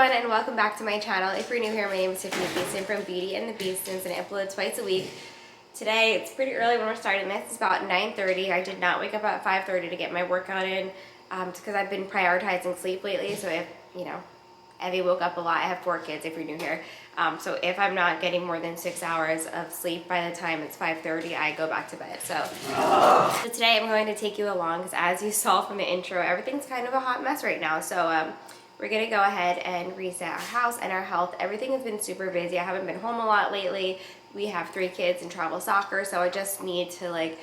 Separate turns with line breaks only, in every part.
everyone, and welcome back to my channel. If you're new here, my name is Tiffany Beaston from Beauty and the Beastons, and I upload twice a week. Today, it's pretty early when we're starting this. It's about 9:30. I did not wake up at 5:30 to get my workout in because I've been prioritizing sleep lately. So if, Evie woke up a lot. I have 4 kids if you're new here. So if I'm not getting more than 6 hours of sleep by the time it's 5:30, I go back to bed. So today I'm going to take you along because as you saw from the intro, everything's kind of a hot mess right now. So we're gonna go ahead and reset our house and our health. Everything has been super busy. I haven't been home a lot lately. We have 3 kids and travel soccer, so I just need to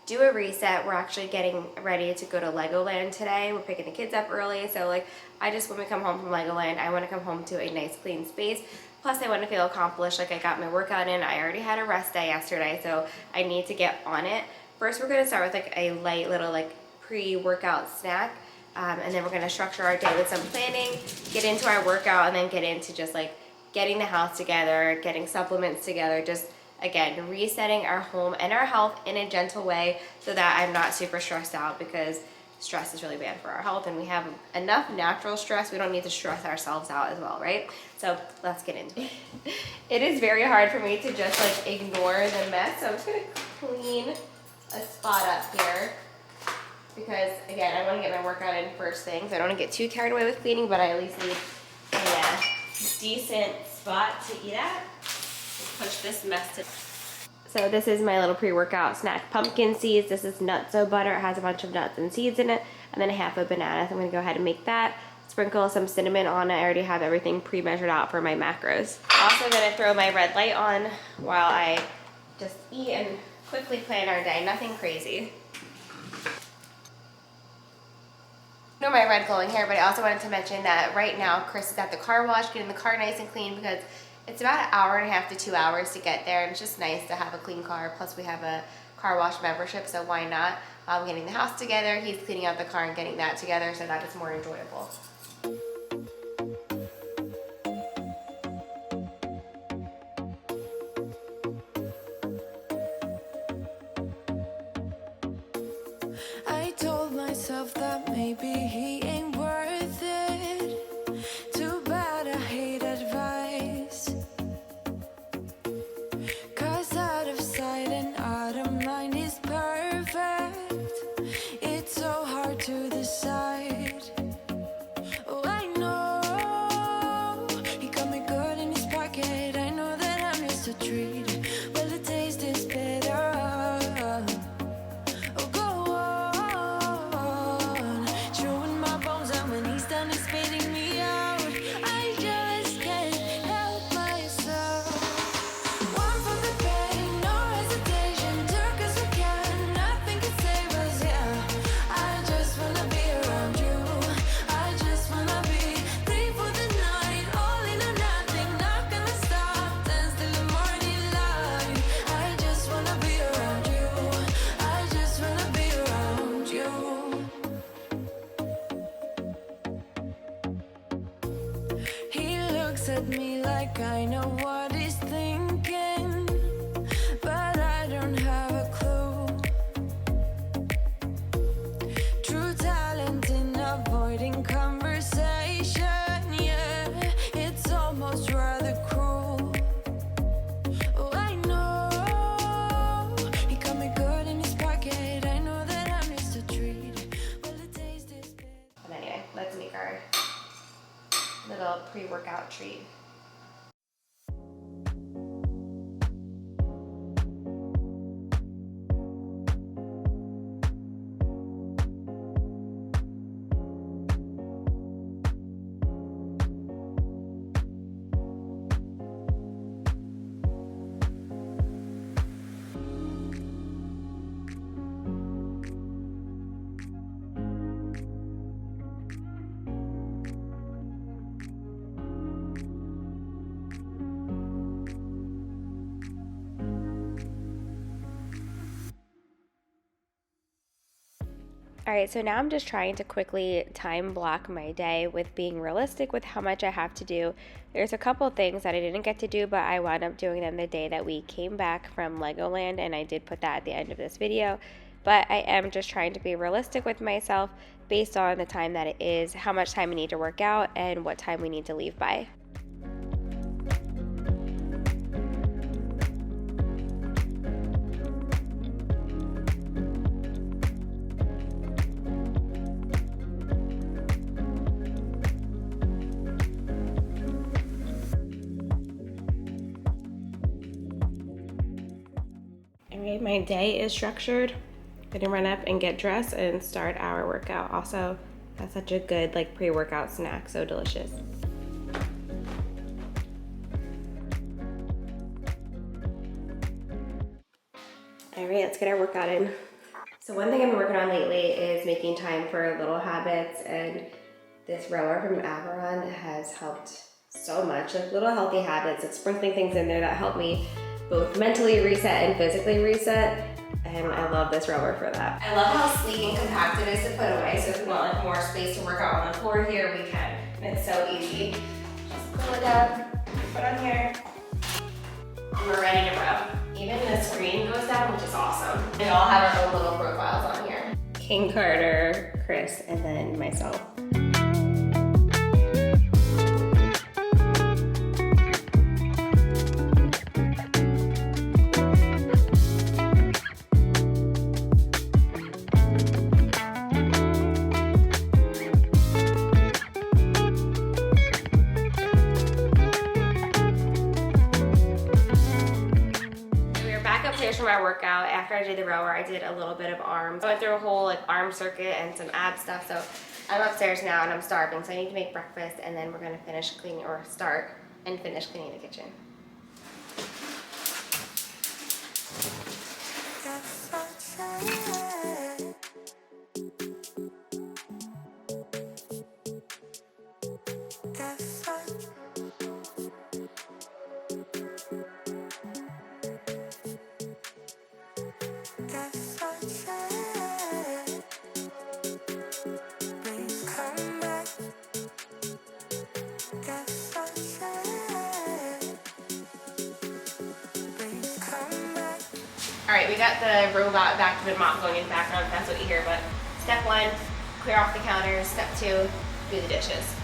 do a reset. We're actually getting ready to go to Legoland today. We're picking the kids up early, so I just, when we come home from Legoland, I want to come home to a nice clean space. Plus I want to feel accomplished, like I got my workout in. I already had a rest day yesterday, so I need to get on it. First we're gonna start with a light little pre-workout snack. And then we're gonna structure our day with some planning, get into our workout, and then get into just getting the house together, getting supplements together, just again, resetting our home and our health in a gentle way so that I'm not super stressed out, because stress is really bad for our health and we have enough natural stress. We don't need to stress ourselves out as well, right? So let's get into it. It is very hard for me to just ignore the mess. So I'm just gonna clean a spot up here, because again, I want to get my workout in first thing. So I don't want to get too carried away with cleaning, but I at least need a decent spot to eat at. Push this mess to. So this is my little pre-workout snack. Pumpkin seeds. This is nutso butter. It has a bunch of nuts and seeds in it, and then a half a banana. So I'm going to go ahead and make that. Sprinkle some cinnamon on it. I already have everything pre-measured out for my macros. Also going to throw my red light on while I just eat and quickly plan our day. Nothing crazy. My red glowing hair, but I also wanted to mention that right now Chris is at the car wash getting the car nice and clean, because it's about 1.5 hours to 2 hours to get there, and it's just nice to have a clean car. Plus we have a car wash membership, so why not? Getting the house together, he's cleaning out the car and getting that together so that it's more enjoyable.
I told myself that maybe he ain't worth it. Too bad I hate advice. 'Cause out of sight and out of mind is perfect. It's so hard to decide. Oh, I know he got me good in his pocket. I know that I'm just a treat. Well, the taste is better. At me like I know what he's thinking, but I don't have a clue. True talent in avoiding conversation, yeah, it's almost rather cruel. Oh, I know he got me good in his pocket. I know that I'm just a treat. Well, the taste is good.
But anyway, let's make our little pre-workout treat. Alright, so now I'm just trying to quickly time block my day with being realistic with how much I have to do. There's a couple things that I didn't get to do, but I wound up doing them the day that we came back from Legoland, and I did put that at the end of this video. but I am just trying to be realistic with myself based on the time that it is, how much time we need to work out, and what time we need to leave by. Alright, my day is structured. I'm gonna run up and get dressed and start our workout. Also, that's such a good like pre-workout snack, so delicious. Alright, let's get our workout in. So one thing I've been working on lately is making time for little habits, and this rower from Averon has helped so much. Like little healthy habits, like sprinkling things in there that help me both mentally reset and physically reset. And I love this rower for that. I love how sleek and compact it is to put away. So if we want like more space to work out on the floor here, we can. And it's so easy. Just pull it up, put on here, and we're ready to row. Even the screen goes down, which is awesome. We all have our own little profiles on here. King Carter, Chris, and then myself. From our workout, after I did the rower, I did a little bit of arms. I went through a whole like arm circuit and some ab stuff. So I'm upstairs now and I'm starving, so I need to make breakfast, and then we're gonna finish cleaning, or start and finish cleaning the kitchen. All right, we got the robot vacuum and mop going in the background, if that's what you hear, but step 1, clear off the counters. Step 2, do the dishes.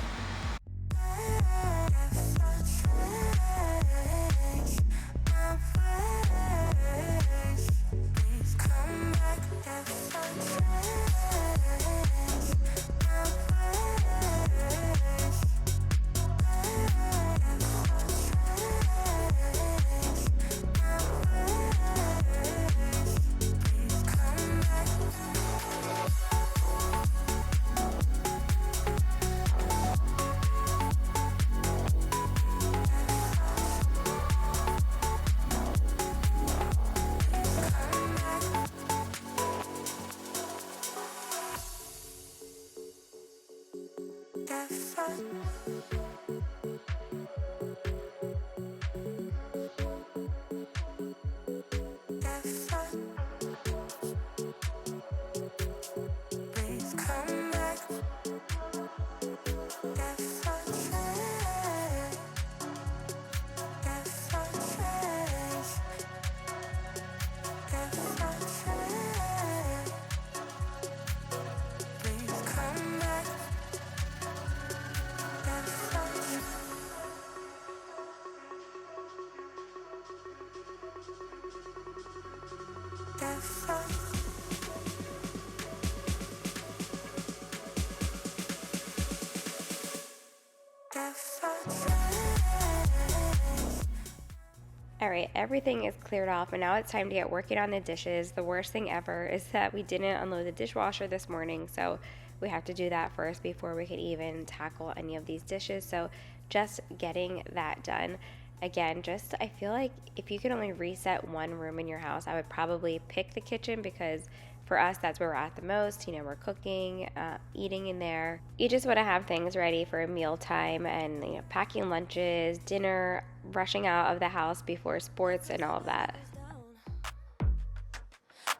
All right, everything is cleared off, and now it's time to get working on the dishes. The worst thing ever is that we didn't unload the dishwasher this morning, so we have to do that first before we can even tackle any of these dishes. So just getting that done. Again, I feel like if you could only reset one room in your house, I would probably pick the kitchen, because for us, that's where we're at the most. You know, we're cooking, eating in there. You just want to have things ready for a mealtime, and you know, packing lunches, dinner, rushing out of the house before sports and all of that.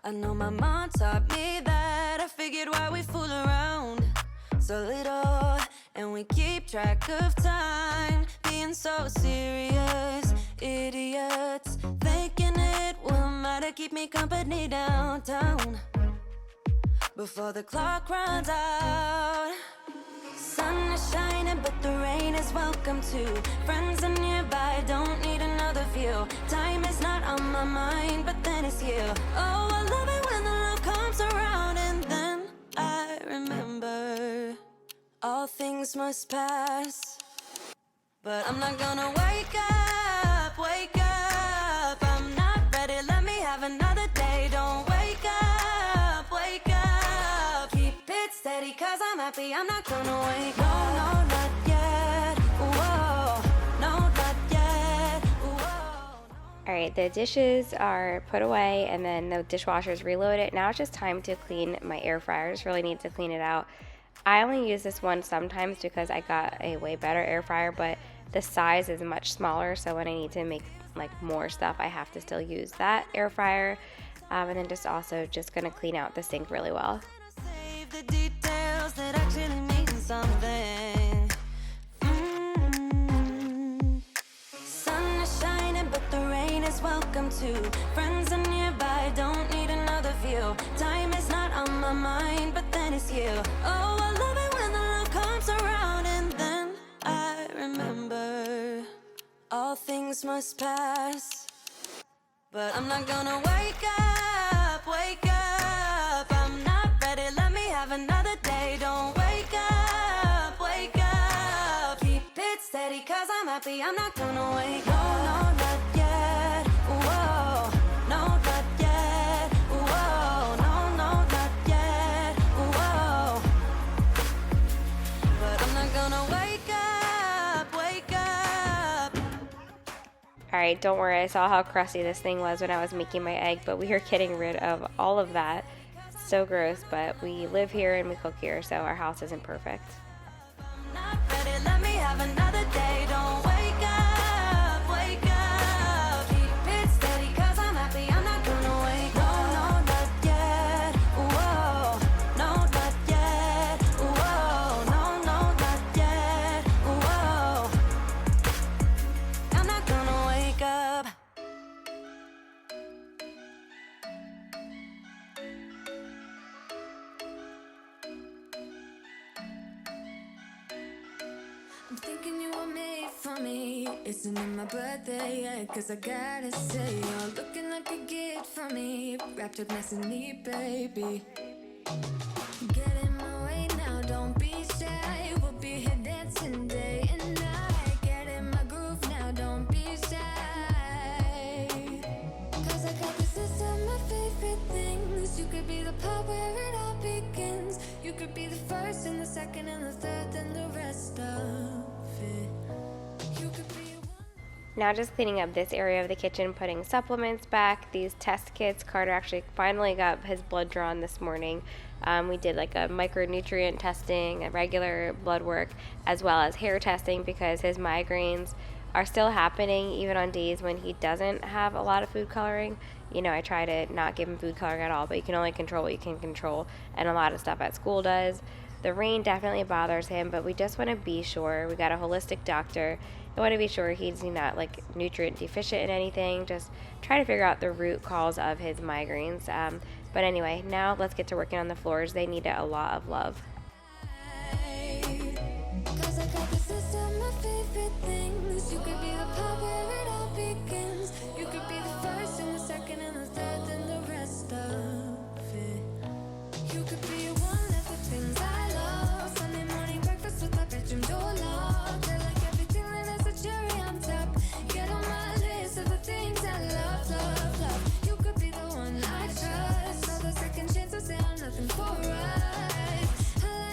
I know my mom taught me that. I figured why we fool around so little, and we keep track of time, being so serious, idiots, thinking it will matter, keep me company downtown. before the clock runs out. Sun is shining, but the rain is welcome too. Friends are nearby, don't need another view. Time is not on my mind, but then it's you. Oh, I love it when the love comes around, and then I remember all things must pass. But I'm not gonna wake up, wake up. I'm not ready, let me have another day. Don't wake up, wake up. Keep it steady, cause I'm happy, I'm not gonna wake up. No, no, not yet, whoa. No, not yet, whoa.
All right, the dishes are put away and then the dishwasher's reloaded. Now it's just time to clean my air fryer. I just really need to clean it out. I only use this one sometimes because I got a way better air fryer, but the size is much smaller, so when I need to make like more stuff, I have to still use that air fryer. And then just gonna clean out the sink really well.
Save the details that actually mean something. Sun is shining, but the rain is welcome too. Friends are nearby, don't need another view. Time is not on my mind, but then it's you. Oh, I love it when the love comes around, and then I remember all things must pass. But I'm not gonna wake up, wake up. I'm not ready, let me have another day. Don't wake up, wake up. Keep it steady, cause I'm happy, I'm not gonna wake up. No, no, not yet, whoa. No, not yet, whoa. No, no, not yet, whoa. But I'm not gonna wake up, wake up.
All right, don't worry, I saw how crusty this thing was when I was making my egg, but we are getting rid of all of that. So gross, but we live here and we cook here, so our house isn't perfect.
I'm not ready, let me have another day. Don't wake up, wake up. Keep it steady, cause I'm happy, I'm not gonna wake up. No, no, not yet, whoa. No, not yet, whoa. No, no, not yet, whoa. I'm not gonna wake up. I'm thinking you were made for me. Isn't it my birthday yet? Cause I gotta say, you're looking like a gift for me. Wrapped up nice and neat, baby. Get in my way now, don't be shy. We'll be here dancing day and night. Get in my groove now, don't be shy. Cause I got this list of my favorite things. You could be the part where it all begins. You could be the first and the second and the third and the rest of it. You could be one.
Now just cleaning up this area of the kitchen, putting supplements back, these test kits. Carter actually finally got his blood drawn this morning. We did like a micronutrient testing, a regular blood work, as well as hair testing because his migraines are still happening even on days when he doesn't have a lot of food coloring. You know, I try to not give him food coloring at all, but you can only control what you can control, and a lot of stuff at school does. The rain definitely bothers him, but we just want to be sure. We got a holistic doctor. I want to be sure he's not like nutrient deficient in anything. Just try to figure out the root cause of his migraines. But anyway, now let's get to working on the floors. They need a lot of love.
Cause I got this list of my favorite things. You could be the part where it all begins. You could be the first and the second and the third and the rest of it. You could be one of the things I love. Sunday morning breakfast with my bedroom door locked. I like everything that has a cherry on top. Get on my list of the things I love, love, love. You could be the one I trust. All the second chances, they are nothing for us. I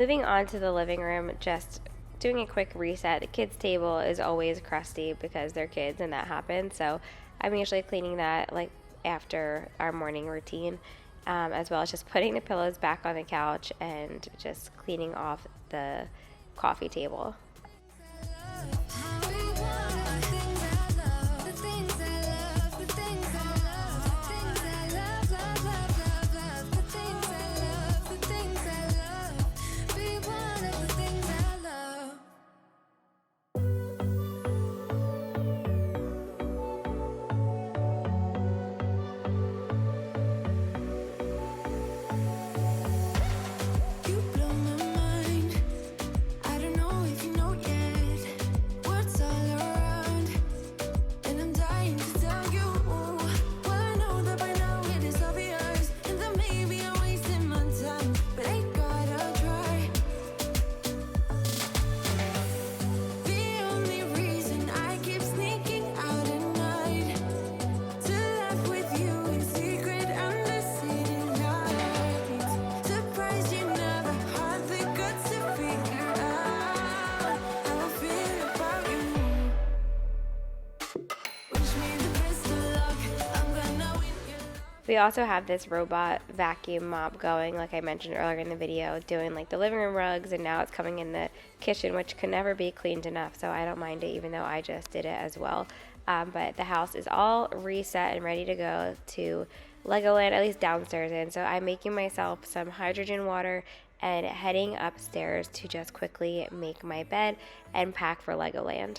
Moving on to the living room, just doing a quick reset. The kids' table is always crusty because they're kids and that happens. So I'm usually cleaning that like after our morning routine, as well as just putting the pillows back on the couch and just cleaning off the coffee table. We also have this robot vacuum mop going, like I mentioned earlier in the video, doing like the living room rugs, and now it's coming in the kitchen, which can never be cleaned enough, so I don't mind it even though I just did it as well. But the house is all reset and ready to go to Legoland, at least downstairs in. So I'm making myself some hydrogen water and heading upstairs to just quickly make my bed and pack for Legoland.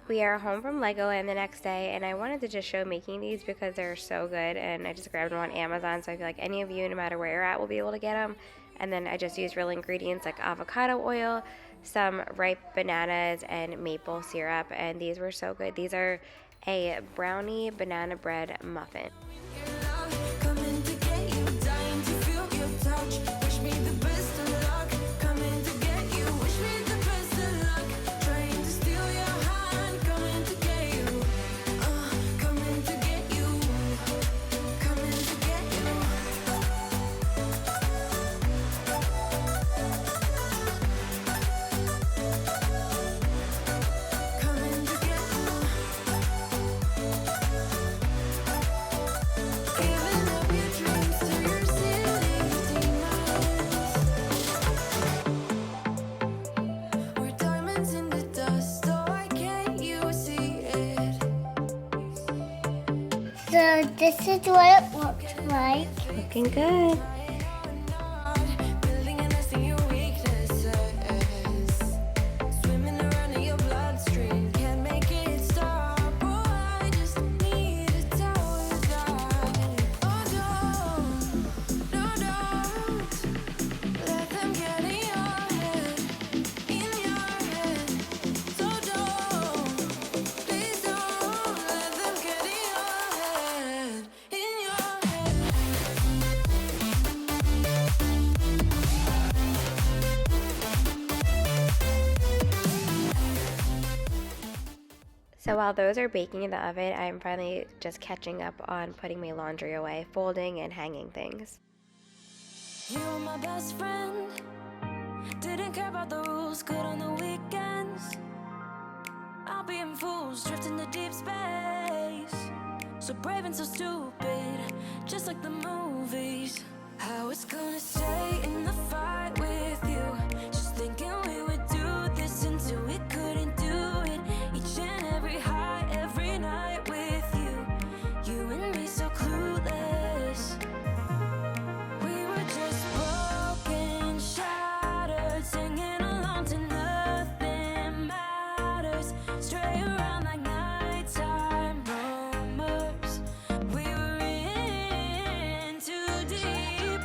We are home from Legoland the next day, and I wanted to just show making these because they're so good, and I just grabbed them on Amazon, so I feel like any of you, no matter where you're at, will be able to get them. And then I just used real ingredients like avocado oil, some ripe bananas, and maple syrup, and these were so good. These are a brownie banana bread muffin.
So this is what it looks like.
Looking good. So while those are baking in the oven, I'm finally just catching up on putting my laundry away, folding and hanging things.
You were my best friend. Didn't care about the rules, good on the weekends. I out being fools, drifting to deep space. So brave and so stupid, just like the movies. How it's gonna stay in the fight with you. Just thinking we would do this until we couldn't do it. Each and every high, every night with you. You and me so clueless. We were just broken, shattered, singing along to nothing matters. Stray around like nighttime rumors. We were in too deep.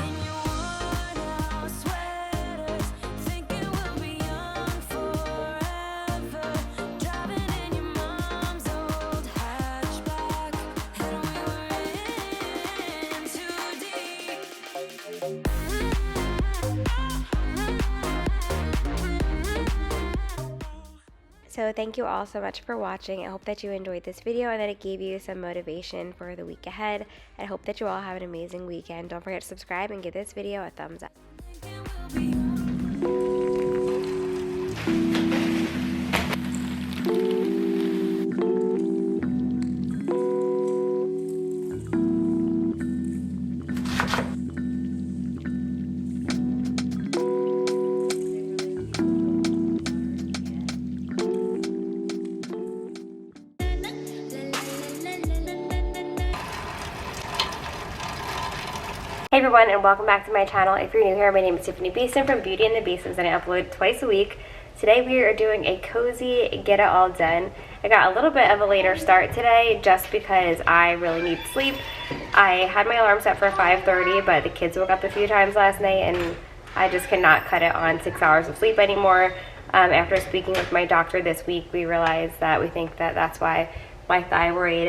In your worn-out sweaters, thinking we'll be young forever. Driving in your mom's old hatchback, and we were in too deep.
So thank you all so much for watching. I hope that you enjoyed this video and that it gave you some motivation for the week ahead. I hope that you all have an amazing weekend. Don't forget to subscribe and give this video a thumbs up. Hey everyone, and welcome back to my channel. If you're new here, my name is Tiffany Beaston from Beauty and the Beastons, and I upload twice a week. Today we are doing a cozy get it all done. I got a little bit of a later start today just because I really need sleep. I had my alarm set for 5:30, but the kids woke up a few times last night and I just cannot cut it on 6 hours of sleep anymore. After speaking with my doctor this week, we realized that we think that that's why my thyroid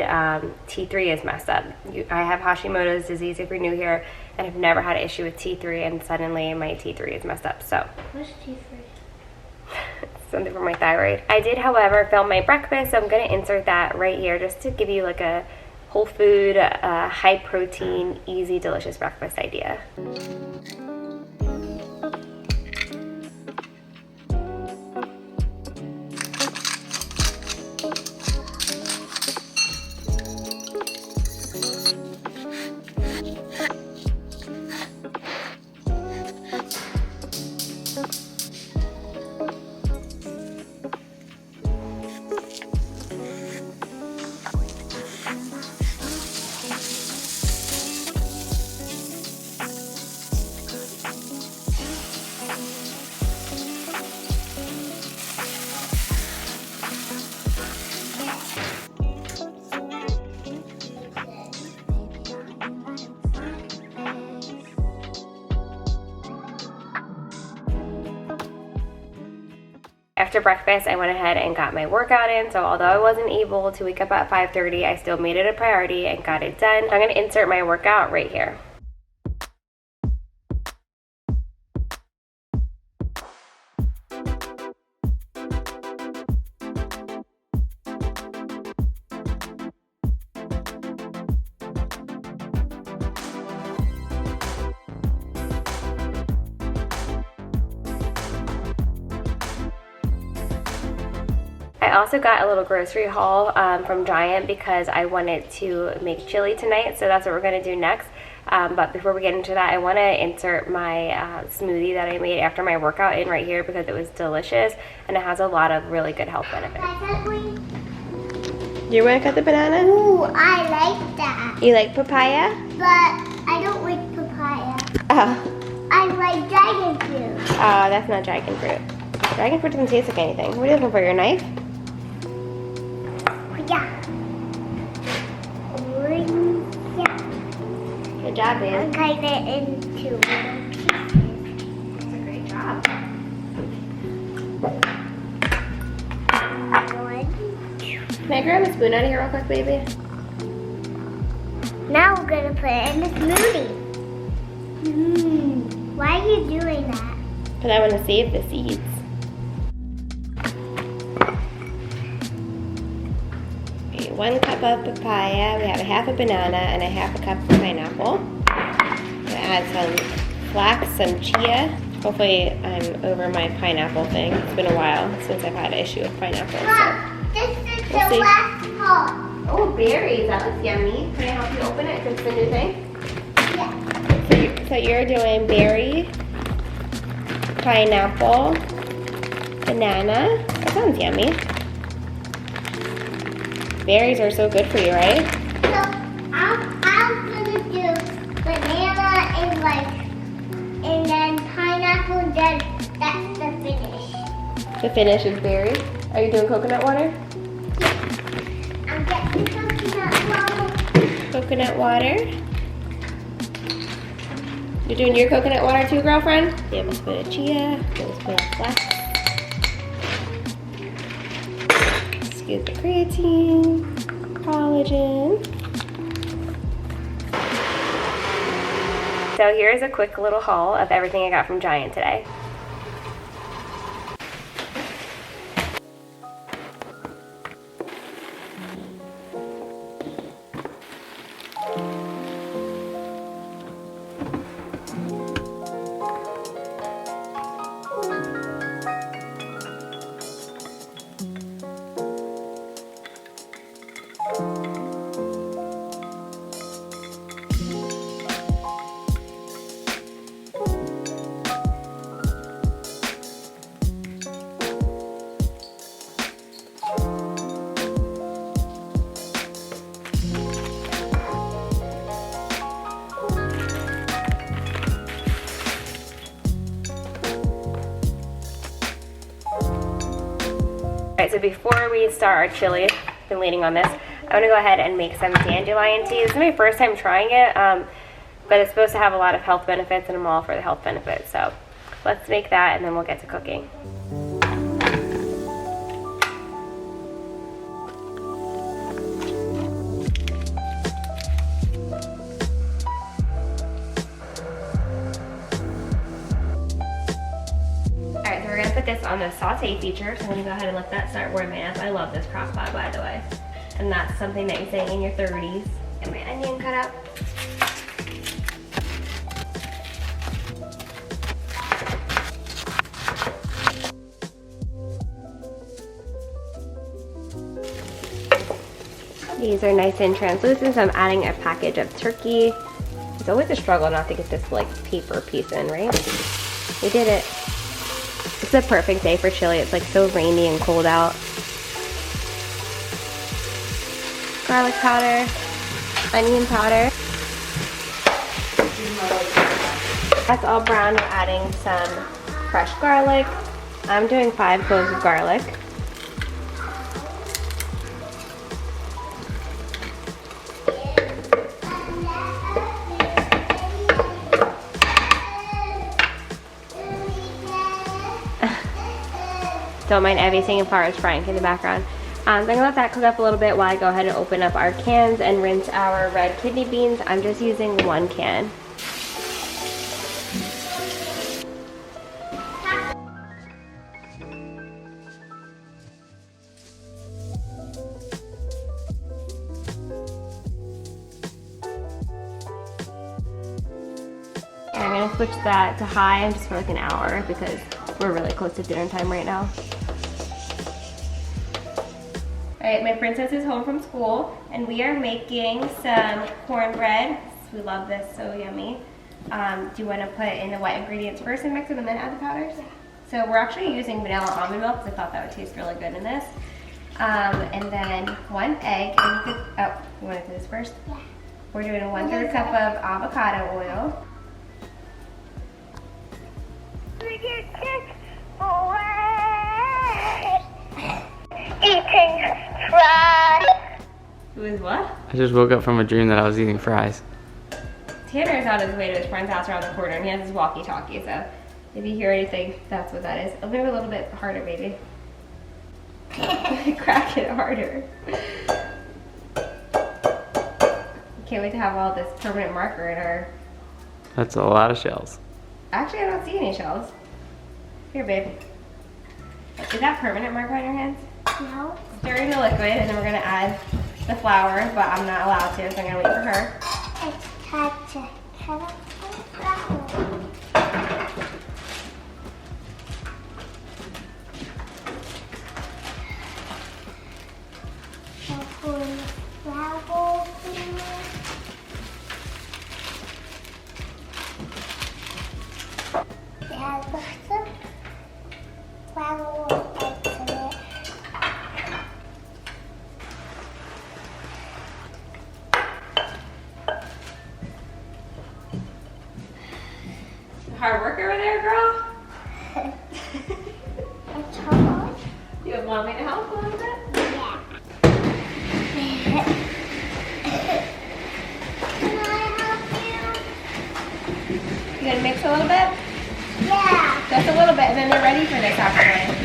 T3 is messed up. I have Hashimoto's disease if you're new here, and I've never had an issue with T3, and suddenly my T3 is messed up. So
What's T3?
something for my thyroid. I did, however, film my breakfast, so I'm going to insert that right here just to give you like a whole food, high protein, easy, delicious breakfast idea. After breakfast, I went ahead and got my workout in, so although I wasn't able to wake up at 5:30, I still made it a priority and got it done. I'm going to insert my workout right here. I also got a little grocery haul from Giant because I wanted to make chili tonight, so that's what we're going to do next. But before we get into that, I want to insert my smoothie that I made after my workout in right here because it was delicious and it has a lot of really good health benefits. You want to cut the banana?
Ooh, I like that.
You like papaya?
But I don't like papaya.
Oh.
I like dragon fruit.
Oh, that's not dragon fruit. Dragon fruit doesn't taste like anything. What are you looking for, your knife?
Yeah. Yeah.
Good job, babe.
I'm cutting it into little pieces.
That's a great job. Can I grab a spoon out of here real quick, baby?
Now we're gonna put it in the smoothie. Why are you doing that?
Because I want to save the seeds. Okay, 1 cup of papaya. We have a half a banana and a half a cup of pineapple. I'm gonna add some flax, some chia. Hopefully I'm over my pineapple thing. It's been a while since I've had an issue with pineapple. So Let's see.
last part.
Oh, berries. That looks yummy. Can I help you open it? Because it's a new thing.
Yeah.
So you're doing berry, pineapple, banana. That sounds yummy. Berries are so good for you, right?
So I'm gonna do banana and then pineapple. Then that's the finish.
The finish is berry. Are you doing coconut water?
I'm getting coconut water.
Coconut water. You're doing your coconut water too, girlfriend? You have a spoon of chia, you have a spoon of flax. Scoop the creatine, collagen. So here's a quick little haul of everything I got from Giant today. Alright, so before we start our chili, I've been leaning on this, I'm going to go ahead and make some dandelion tea. This is my first time trying it, but it's supposed to have a lot of health benefits, and I'm all for the health benefits. So let's make that, and then we'll get to cooking. Alright, so we're going to put this on the saute feature, so I'm going to go ahead and let that start warming up. I love this crock pot, by the way. And that's something that you say in your 30s. Get my onion cut up. These are nice and translucent, so I'm adding a package of turkey. It's always a struggle not to get this like paper piece in, right? We did it. It's a perfect day for chili. It's like so rainy and cold out. Garlic powder, onion powder. That's all brown. We're adding some fresh garlic. I'm doing 5 cloves of garlic. Don't mind everything as far as frying in the background. So I'm gonna let that cook up a little bit while I go ahead and open up our cans and rinse our red kidney beans. I'm just using 1 can. And I'm gonna switch that to high just for like an hour because we're really close to dinner time right now. Alright, my princess is home from school and we are making some cornbread. We love this, so yummy. Do you want to put in the wet ingredients first and mix them and then add the powders? Yeah. So we're actually using vanilla almond milk because I thought that would taste really good in this. And then 1 egg, and you could, oh, you want to do this first? Yeah. We're doing a 1/3 cup of avocado oil.
Eating fries.
Who is what?
I just woke up from a dream that I was eating fries.
Tanner's on his way to his friend's house around the corner and he has his walkie-talkie, so if you hear anything, that's what that is. Maybe a little bit harder, baby. Crack it harder. Can't wait to have all this permanent marker in our...
That's a lot of shells.
Actually, I don't see any shells. Here, babe. Is that permanent marker on your hands?
No.
Stir in the liquid, and then we're gonna add the flour, but I'm not allowed to, so I'm gonna wait for her.
It's time to cut up the flour.
hard work over there, girl?
It's hard.
You want me to help a little bit?
Yeah. Can I help you?
You gonna mix a little bit?
Yeah.
Just a little bit, and then they're ready for this afternoon.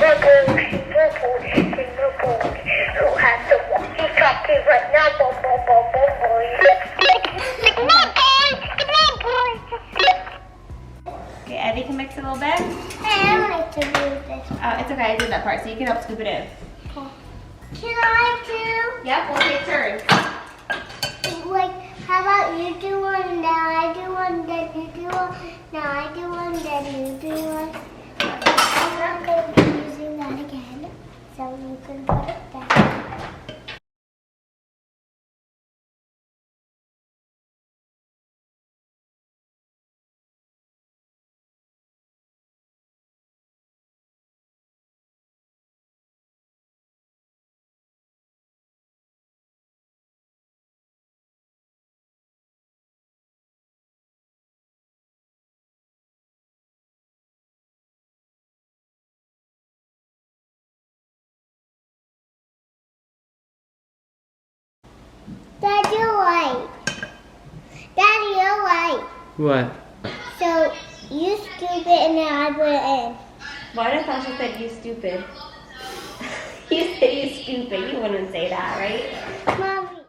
Who has the walkie-talkie right now? Boom, boom, boom, boom, boy. Come on, boy. Come on, boy.
Okay, Eddie can mix a little bit.
Hey, I like to do this.
Oh, it's okay, I did that part, so you can help scoop it in.
Can I do?
Yep, we'll take turns.
Like, how about you do one, then I do one, then you do one, now I do one, then you do one. I'm not going to be using that again, so you can put it back. Dad, you're right. Daddy, you're right.
What?
So, you scoop it and then I put it in.
Why did Sasha said you stupid? You said you stupid. You wouldn't say that, right?
Mommy.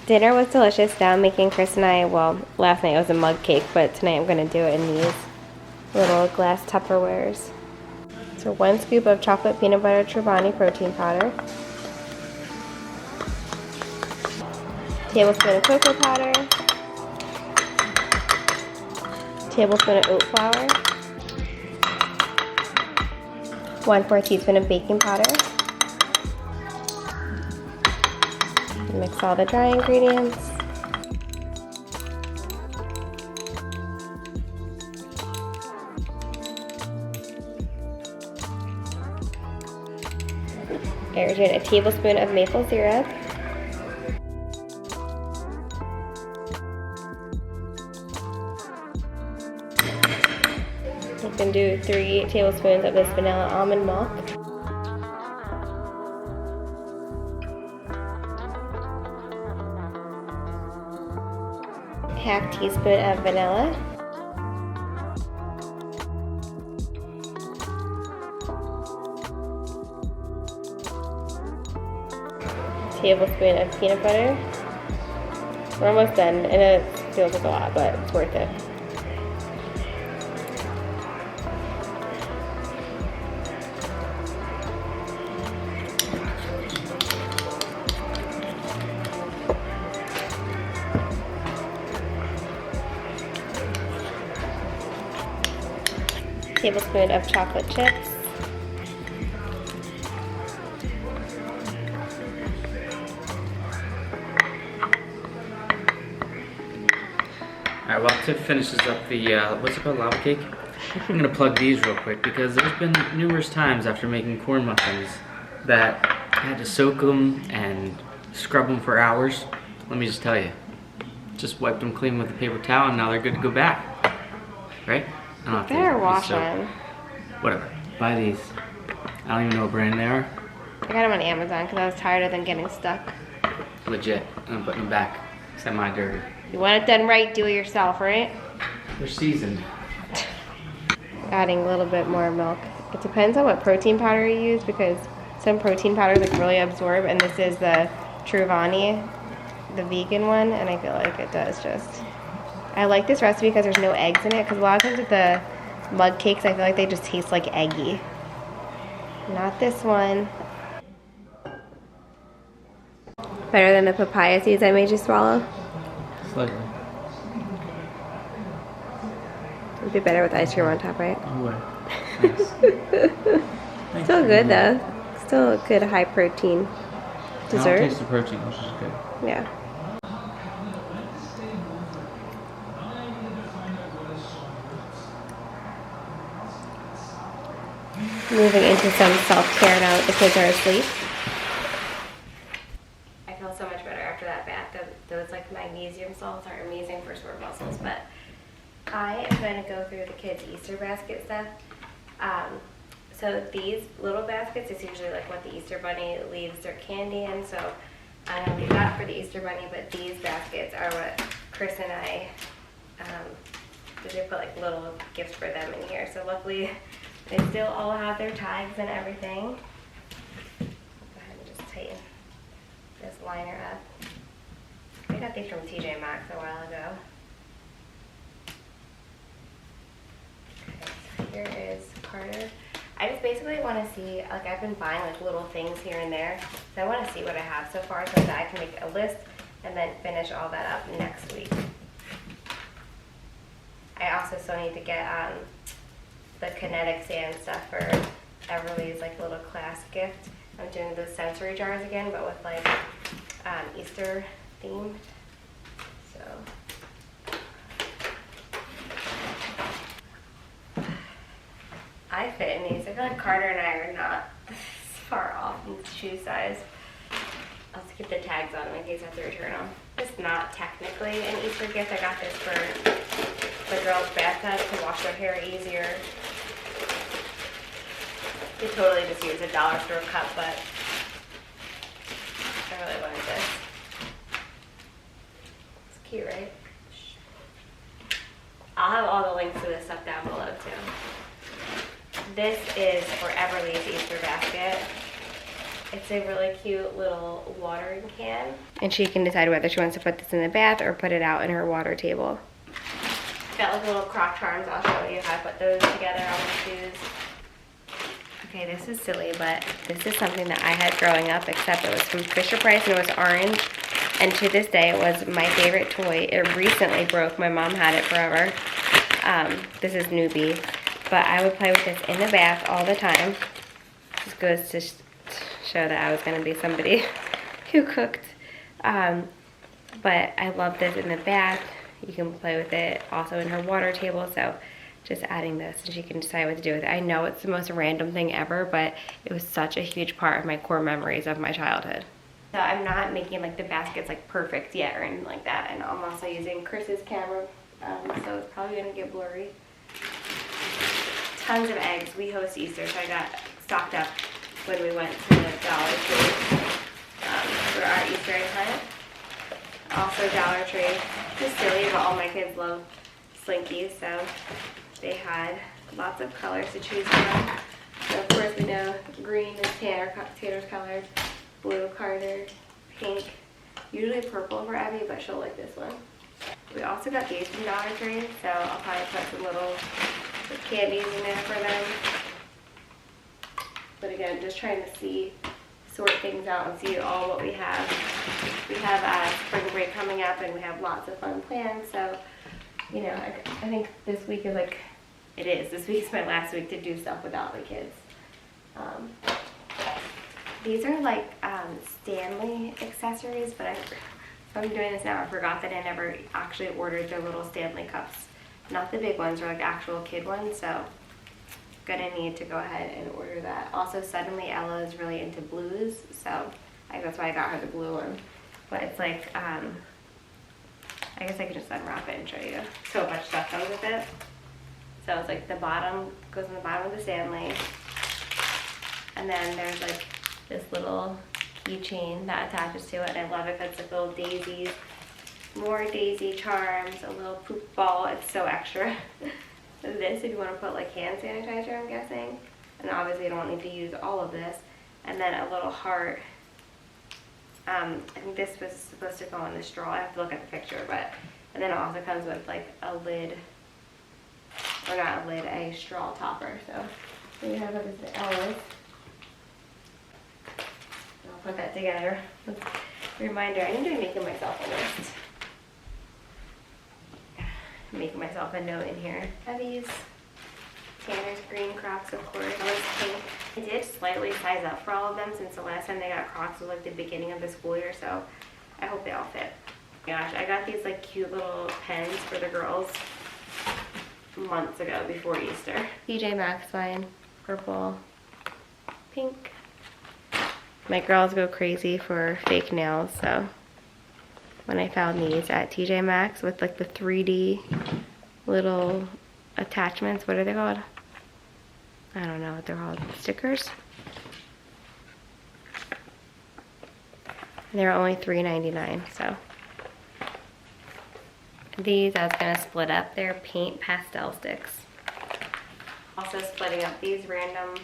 Dinner was delicious. Now I'm making Chris and I, well, last night it was a mug cake, but tonight I'm going to do it in these little glass Tupperwares. So 1 scoop of chocolate peanut butter Chobani protein powder, tablespoon of cocoa powder, tablespoon of oat flour, 1/4 teaspoon of baking powder. Mix all the dry ingredients. Add in a tablespoon of maple syrup. You can do 3 tablespoons of this vanilla almond milk. Half teaspoon of vanilla. Tablespoon of peanut butter. We're almost done, and it feels like a lot, but it's worth it. Tablespoon of chocolate chips.
Alright, while Tiff finishes up the, what's it called, lava cake? I'm gonna plug these real quick because there's been numerous times after making corn muffins that I had to soak them and scrub them for hours. Let me just tell you, just wiped them clean with a paper towel and now they're good to go back. Right? I don't have to
Better
use
wash
soap.
them.
Whatever. Buy these. I don't even know what brand they are.
I got them on Amazon because I was tired of them getting stuck.
Legit. And I'm putting them back. Semi-dirty.
You want it done right, do it yourself, right?
They're seasoned.
adding a little bit more milk. It depends on what protein powder you use because some protein powders like really absorb, and this is the Truvani, the vegan one, and I feel like it does just. I like this recipe because there's no eggs in it, because a lot of times with the mug cakes I feel like they just taste like eggy. Not this one. Better than the papaya seeds I made you swallow?
Slightly.
It would be better with ice cream on top, right?
Oh, wait. Nice.
Still good though. Still a good high protein
I
dessert.
don't taste the protein, which is good.
Yeah. Moving into some self-care now that the kids are asleep. I feel so much better after that bath. Those like magnesium salts are amazing for sore muscles, but I am going to go through the kids' Easter basket stuff. So these little baskets is usually like what the Easter Bunny leaves their candy in. So I know we got for the Easter Bunny, but these baskets are what Chris and I did. They put like little gifts for them in here. So luckily they still all have their tags and everything. Go ahead and just tighten this liner up. I got these from TJ Maxx a while ago. Okay, so here is Carter. I just basically want to see, like I've been buying like little things here and there, so I want to see what I have so far so that I can make a list and then finish all that up next week. I also still need to get the kinetic sand stuff for Everly's like little class gift. I'm doing those sensory jars again, but with like Easter theme. So. I fit in these. I feel like Carter and I are not this far off in shoe size. I'll just keep the tags on them in case I have to return them. It's not technically an Easter gift. I got this for the girls' bathtub to wash their hair easier. You could totally just use a dollar store cup, but I really wanted this. It's cute, right? I'll have all the links to this stuff down below too. This is for Everly's Easter basket. It's a really cute little watering can. And she can decide whether she wants to put this in the bath or put it out in her water table. Got like little croc charms. I'll show you how I put those together on my shoes. Okay, this is silly, but this is something that I had growing up, except it was from Fisher-Price and it was orange. And to this day, it was my favorite toy. It recently broke. My mom had it forever. This is Newbie. But I would play with this in the bath all the time. Just goes to show that I was going to be somebody who cooked. But I love this in the bath. You can play with it also in her water table. So just adding this and she can decide what to do with it. I know it's the most random thing ever, but it was such a huge part of my core memories of my childhood. So I'm not making like the baskets like perfect yet or anything like that. And I'm also using Chris's camera, so it's probably going to get blurry. Tons of eggs. We host Easter, so I got stocked up when we went to the Dollar Tree for our Easter egg hunt. Also Dollar Tree. Just silly, but all my kids love Slinkies, so they had lots of colors to choose from. So of course we know green is Tanner's color, blue Carter, pink, usually purple for Abby, but she'll like this one. We also got these from Dollar Tree, so I'll probably put some little candies in there for them. But again, just trying to sort things out and see all what we have. We have spring break coming up and we have lots of fun plans, so you know, I think this week is like, this week's my last week to do stuff without the kids. These are like Stanley accessories, but I'm doing this now. I forgot that I never actually ordered their little Stanley cups. Not the big ones, or like actual kid ones, so gonna need to go ahead and order that. Also, suddenly Ella is really into blues, so I think that's why I got her the blue one. But it's like, I guess I could just unwrap it and show you. So much stuff comes with it. So it's like the bottom goes in the bottom of the Stanley, and then there's like this little keychain that attaches to it, and I love it because it's like little daisies, more daisy charms, a little poop ball. It's so extra. this if you want to put like hand sanitizer, I'm guessing. And obviously you don't need to use all of this. And then a little heart. I think this was supposed to go in the straw. I have to look at the picture, but and then it also comes with like a lid, or not a lid, a straw topper. So we have this Ella's. I'll put that together. Reminder, I need to be making myself a list. Making myself a note in here. I have these Tanner's green Crocs, of course. Ella's pink. I did slightly size up for all of them since the last time they got Crocs was like the beginning of the school year, so I hope they all fit. Gosh, I got these like cute little pens for the girls months ago before Easter. TJ Maxx mine, purple, pink. My girls go crazy for fake nails, so when I found these at TJ Maxx with like the 3D little attachments, what are they called? I don't know what they're called. Stickers? They're only $3.99, so. These I was gonna split up. They're paint pastel sticks. Also splitting up these random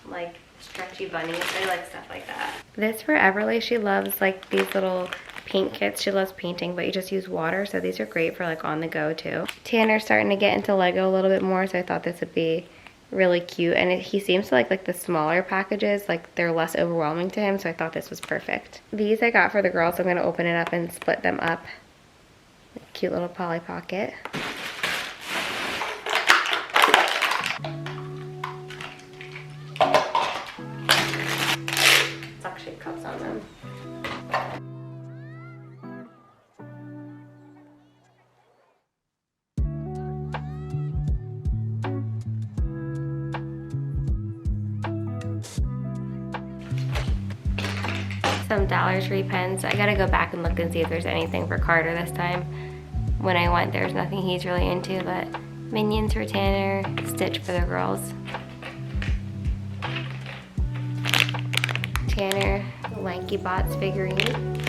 like stretchy bunnies. I like stuff like that. This for Everly, she loves like these little paint kits. She loves painting, but you just use water, so these are great for like on the go too. Tanner's starting to get into Lego a little bit more, so I thought this would be really cute. And he seems to like the smaller packages, like they're less overwhelming to him, so I thought this was perfect. These I got for the girls, so I'm gonna open it up and split them up. Cute little Polly Pocket. Suction cups on them. Some Dollar Tree pens. I gotta go back and look and see if there's anything for Carter this time. When I went, there's nothing he's really into, but Minions for Tanner, Stitch for the girls. Tanner, Lanky Bots figurine.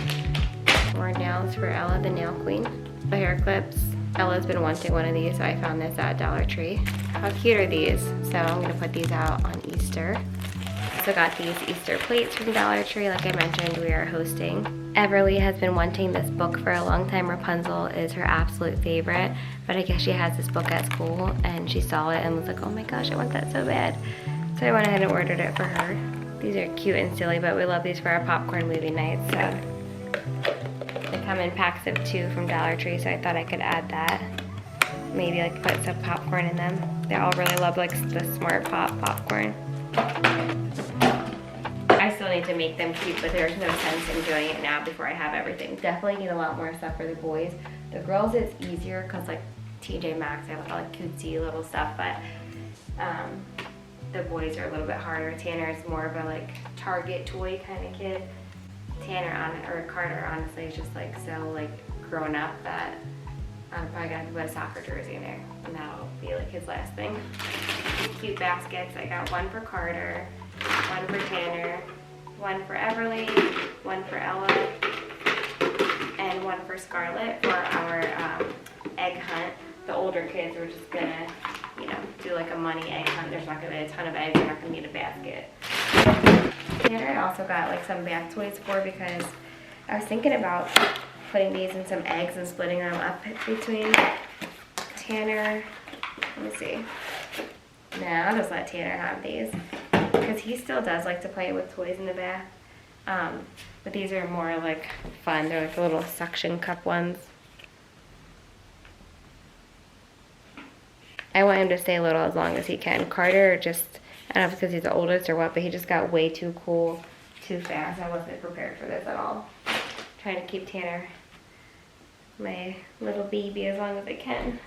More nails for Ella, the nail queen. The hair clips. Ella's been wanting one of these, so I found this at Dollar Tree. How cute are these? So I'm gonna put these out on Easter. Also got these Easter plates from Dollar Tree. Like I mentioned, we are hosting. Everly has been wanting this book for a long time. Rapunzel is her absolute favorite, but I guess she has this book at school and she saw it and was like, oh my gosh, I want that so bad. So I went ahead and ordered it for her. These are cute and silly, but we love these for our popcorn movie nights. So they come in packs of 2 from Dollar Tree, so I thought I could add that. Maybe like put some popcorn in them. They all really love like the Smart Pop popcorn. I still need to make them cute, but there's no sense in doing it now before I have everything. Definitely need a lot more stuff for the boys. The girls it's easier because like TJ Maxx, they have like cutesy little stuff, but the boys are a little bit harder. Tanner is more of a like Target toy kind of kid. Carter honestly is just like so like grown up that I'm probably gonna have to put a soccer jersey in there, and that'll be like his last thing. These cute baskets. I got one for Carter, one for Tanner, one for Everly, one for Ella, and one for Scarlett for our egg hunt. The older kids were just gonna, you know, do like a money egg hunt. There's not gonna be a ton of eggs. They're not gonna need a basket. Tanner I also got like some bath toys for because I was thinking about putting these in some eggs and splitting them up between Tanner. Let me see. Nah, I'll just let Tanner have these because he still does like to play with toys in the bath. But these are more like fun. They're like little suction cup ones. I want him to stay little as long as he can. Carter just, I don't know if it's because he's the oldest or what, but he just got way too cool too fast. I wasn't prepared for this at all. Trying to keep Tanner, my little baby, as long as I can.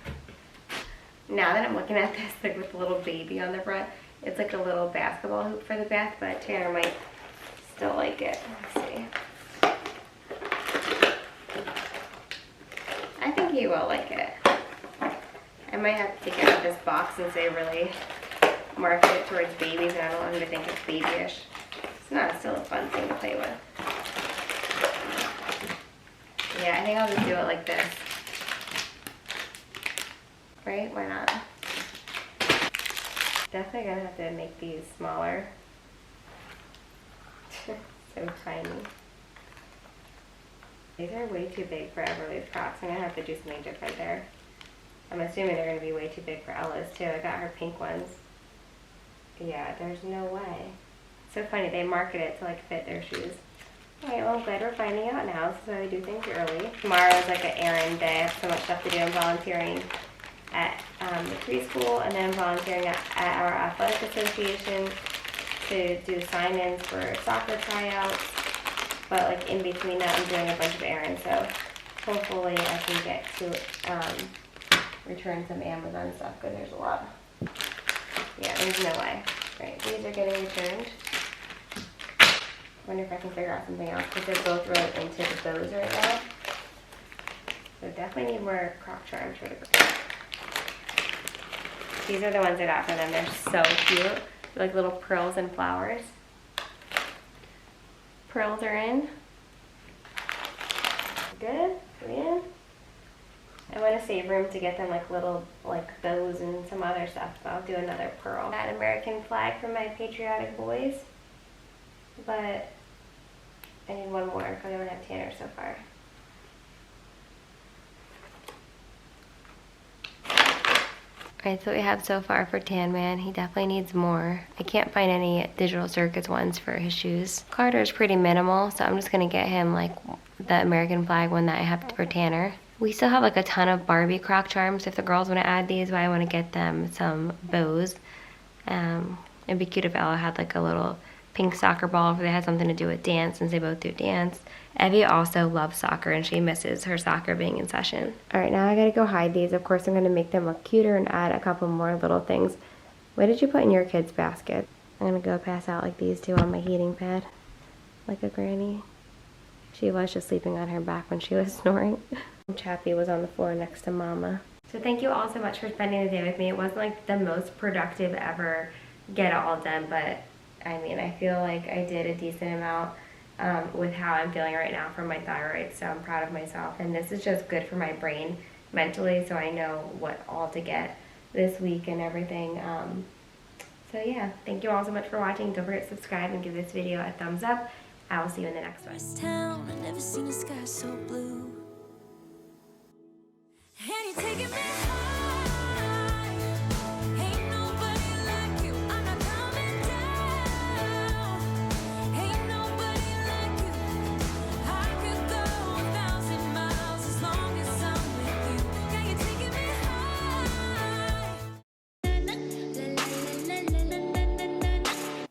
Now that I'm looking at this, like with the little baby on the front, it's like a little basketball hoop for the bath, but Tanner might still like it. Let's see. I think he will like it. I might have to take it out of this box since they really market it towards babies and I don't want him to think it's babyish. It's not, still a fun thing to play with. Yeah, I think I'll just do it like this. right? Why not? Definitely gonna have to make these smaller. So tiny. These are way too big for Everly's Crocs. I'm gonna have to do something different there. I'm assuming they're gonna be way too big for Ella's too. I got her pink ones. Yeah, there's no way. So funny, they market it to like fit their shoes. Alright, well I'm glad we're finding out now. This is why we do things early. Tomorrow's like an errand day. I have so much stuff to do. I'm volunteering at the preschool and then volunteering at our athletic association to do sign-ins for soccer tryouts. But like in between that, I'm doing a bunch of errands. So hopefully I can get to return some Amazon stuff because there's a lot. Yeah, there's no way. Right, these are getting returned. Wonder if I can figure out something else because they're both really into the bows right now. So definitely need more croc charms for the girls. These are the ones I got for them. They're so cute. They're like little pearls and flowers. Pearls are in. Good. Yeah. I want to save room to get them like little like bows and some other stuff. So I'll do another pearl. That American flag for my patriotic boys. But I need one more because I don't have Tanner so far. Alright, so what we have so far for Tan Man. He definitely needs more. I can't find any digital circuits ones for his shoes. Carter's pretty minimal, so I'm just going to get him like the American flag one that I have for Tanner. We still have like a ton of Barbie croc charms if the girls want to add these, but I want to get them some bows. It'd be cute if Ella had like a little pink soccer ball if they had something to do with dance since they both do dance. Evie also loves soccer and she misses her soccer being in session. Alright, now I gotta go hide these. Of course I'm gonna make them look cuter and add a couple more little things. What did you put in your kids' basket? I'm gonna go pass out like these two on my heating pad. Like a granny. She was just sleeping on her back when she was snoring. Chappie was on the floor next to Mama. So thank you all so much for spending the day with me. It wasn't like the most productive ever get it all done, but I mean, I feel like I did a decent amount with how I'm feeling right now from my thyroid, so I'm proud of myself. And this is just good for my brain mentally, so I know what all to get this week and everything. So yeah, thank you all so much for watching. Don't forget to subscribe and give this video a thumbs up. I will see you in the next one.
This town, I've never seen a sky so blue. And you're taking me high. Ain't nobody like you. I'm not coming down. Ain't nobody like you. I could go 1,000 miles as long as I'm with you. Yeah, you're taking me high.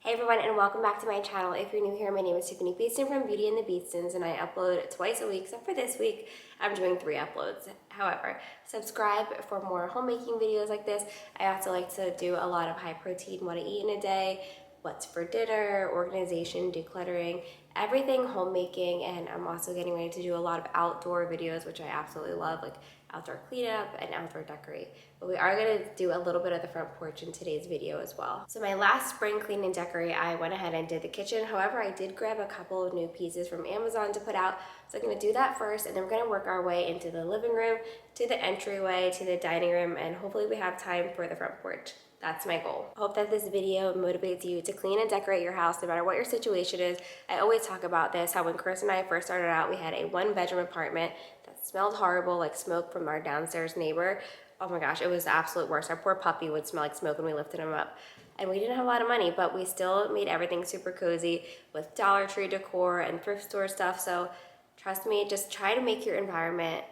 Hey everyone, and welcome back to my channel. If you're new here, my name is Tiffany Beaston from Beauty and the Beastons, and I upload twice a week, except for this week, I'm doing 3 uploads. However, subscribe for more homemaking videos like this. I also like to do a lot of high protein, what to eat in a day, what's for dinner, organization, decluttering, everything homemaking, and I'm also getting ready to do a lot of outdoor videos, which I absolutely love, like outdoor cleanup and outdoor decorate. But we are going to do a little bit of the front porch in today's video as well. So my last spring clean and decorate, I went ahead and did the kitchen. However, I did grab a couple of new pieces from Amazon to put out. So I'm going to do that first, and then we're going to work our way into the living room, to the entryway, to the dining room, and hopefully we have time for the front porch. That's my goal. I hope that this video motivates you to clean and decorate your house no matter what your situation is. I always talk about this, how when Chris and I first started out, we had a 1-bedroom apartment that smelled horrible, like smoke from our downstairs neighbor. Oh my gosh, it was the absolute worst. Our poor puppy would smell like smoke when we lifted him up. And we didn't have a lot of money, but we still made everything super cozy with Dollar Tree decor and thrift store stuff. So trust me, just try to make your environment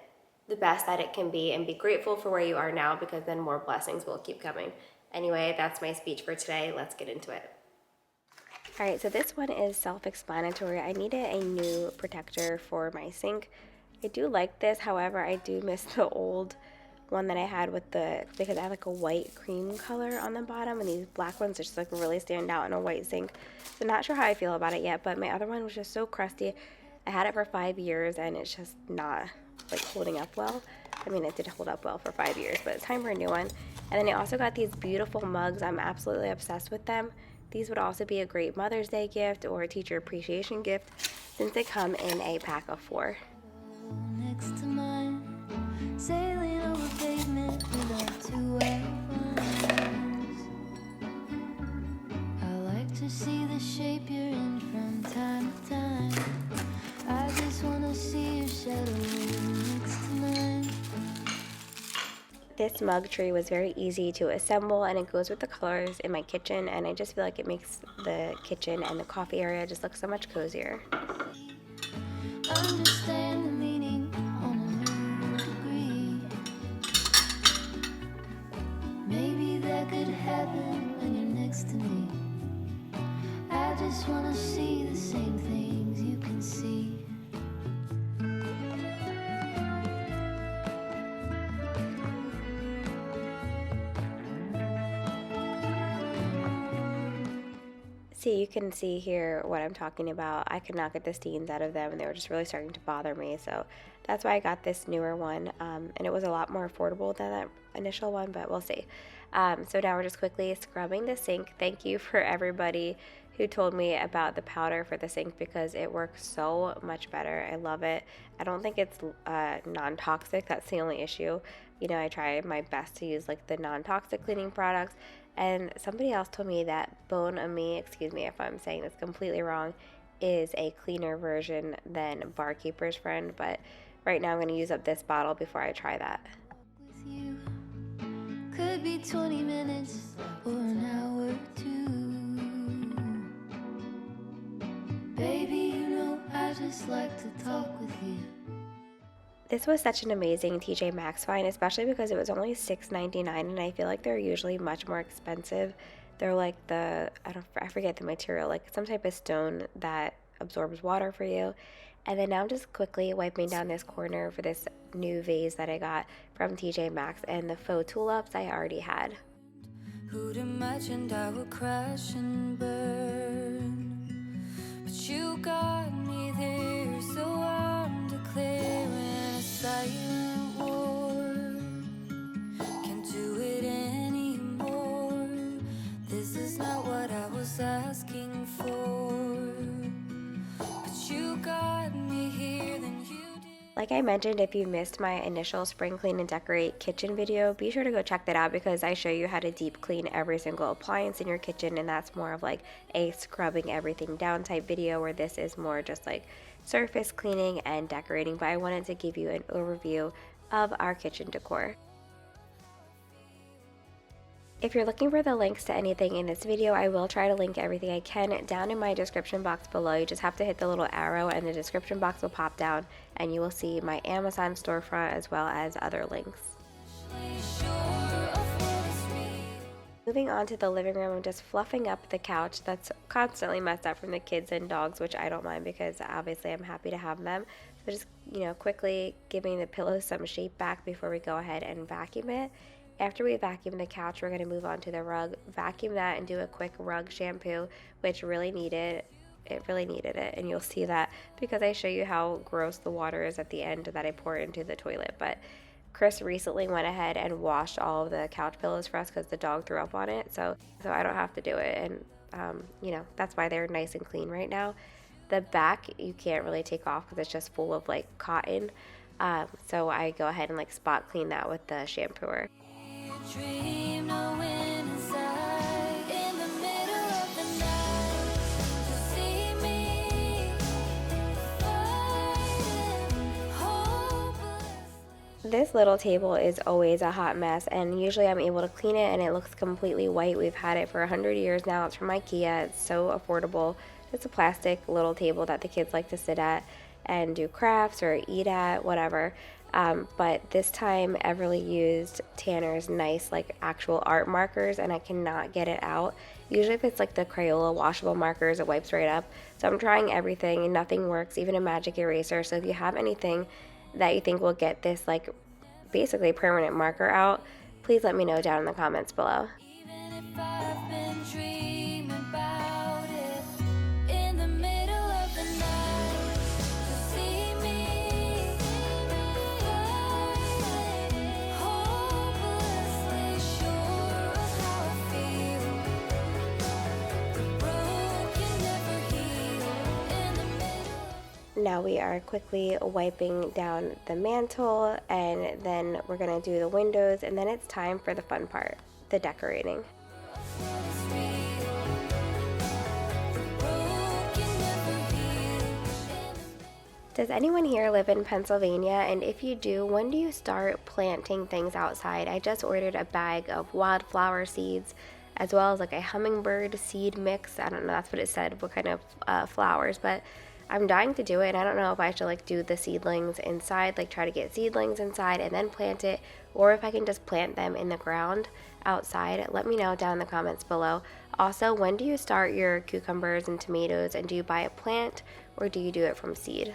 the best that it can be and be grateful for where you are now, because then more blessings will keep coming. Anyway, that's my speech for today. Let's get into it. All right, so this one is self-explanatory. I needed a new protector for my sink. I do like this, however, I do miss the old one that I had with because I have like a white cream color on the bottom, and these black ones just like really stand out in a white sink. So not sure how I feel about it yet, but my other one was just so crusty. I had it for 5 years and it's just not like holding up well. I mean, it did hold up well for 5 years, but it's time for a new one. And then I also got these beautiful mugs. I'm absolutely obsessed with them. These would also be a great Mother's Day gift or a teacher appreciation gift since they come in a pack of 4.
Next to mine, sailing over pavement without two albums. I like to see the shape you're in from time to time. I just wanna see your shadow next to mine.
This mug tree was very easy to assemble, and it goes with the colors in my kitchen, and I just feel like it makes the kitchen and the coffee area just look so much cozier.
Understand the meaning on a new degree. Maybe that could happen when you're next to me. I just wanna see the same things you can see.
See, you can see here what I'm talking about. I could not get the stains out of them, and they were just really starting to bother me. So that's why I got this newer one, and it was a lot more affordable than that initial one, but we'll see. So now we're just quickly scrubbing the sink. Thank you for everybody who told me about the powder for the sink because it works so much better. I love it. I don't think it's non-toxic. That's the only issue. You know, I try my best to use like the non-toxic cleaning products. And somebody else told me that Bon Ami, excuse me if I'm saying this completely wrong, is a cleaner version than Barkeeper's Friend. But right now I'm going to use up this bottle before I try that.
With you could be 20 minutes or an hour or two. Baby, you know I just like to talk with you.
This was such an amazing TJ Maxx find, especially because it was only $6.99, and I feel like they're usually much more expensive. They're like I forget the material, like some type of stone that absorbs water for you. And then now I'm just quickly wiping down this corner for this new vase that I got from TJ Maxx, and the faux tulips I already had.
Who'd imagined I would crash and burn? But you got me there, so I'm declaring a silent war. Can't do it anymore. This is not what I was asking for. But you got me here, then you did.
Like I mentioned, if you missed my initial spring clean and decorate kitchen video, be sure to go check that out because I show you how to deep clean every single appliance in your kitchen, and that's more of like a scrubbing everything down type video, where this is more just like surface cleaning and decorating. But I wanted to give you an overview of our kitchen decor. If you're looking for the links to anything in this video, I will try to link everything I can down in my description box below. You just have to hit the little arrow and the description box will pop down and you will see my Amazon storefront as well as other links. Moving on to the living room, I'm just fluffing up the couch that's constantly messed up from the kids and dogs, which I don't mind because obviously I'm happy to have them. So just, quickly giving the pillows some shape back before we go ahead and vacuum it. After we vacuum the couch, we're going to move on to the rug, vacuum that, and do a quick rug shampoo, which really needed it, and you'll see that because I show you how gross the water is at the end that I pour into the toilet. But Chris recently went ahead and washed all of the couch pillows for us because the dog threw up on it, so I don't have to do it, and that's why they're nice and clean right now. The back you can't really take off because it's just full of like cotton, so I go ahead and like spot clean that with the shampooer.
Dream knowing inside in the middle of the night you see me fighting hopelessly.
This little table is always a hot mess, and usually I'm able to clean it and it looks completely white. We've had it for 100 years now. It's from IKEA. It's so affordable. It's a plastic little table that the kids like to sit at and do crafts or eat at, whatever. But this time Everly used Tanner's nice like actual art markers, and I cannot get it out. Usually if it's like the Crayola washable markers, it wipes right up. So I'm trying everything and nothing works, even a magic eraser. So if you have anything that you think will get this like basically permanent marker out, please let me know down in the comments below.
Even if I've been dreaming about it in the middle of the night you see me fighting hopelessly sure of how I feel. The broken never heal in the middle.
Now we are quickly wiping down the mantle, and then we're gonna do the windows, and then it's time for the fun part, the decorating. Does anyone here live in Pennsylvania? And if you do, when do you start planting things outside? I just ordered a bag of wildflower seeds, as well as like a hummingbird seed mix. I don't know, that's what it said, what kind of flowers, but I'm dying to do it, and I don't know if I should like do the seedlings inside, like try to get seedlings inside and then plant it, or if I can just plant them in the ground outside. Let me know down in the comments below. Also, when do you start your cucumbers and tomatoes, and do you buy a plant or do you do it from seed?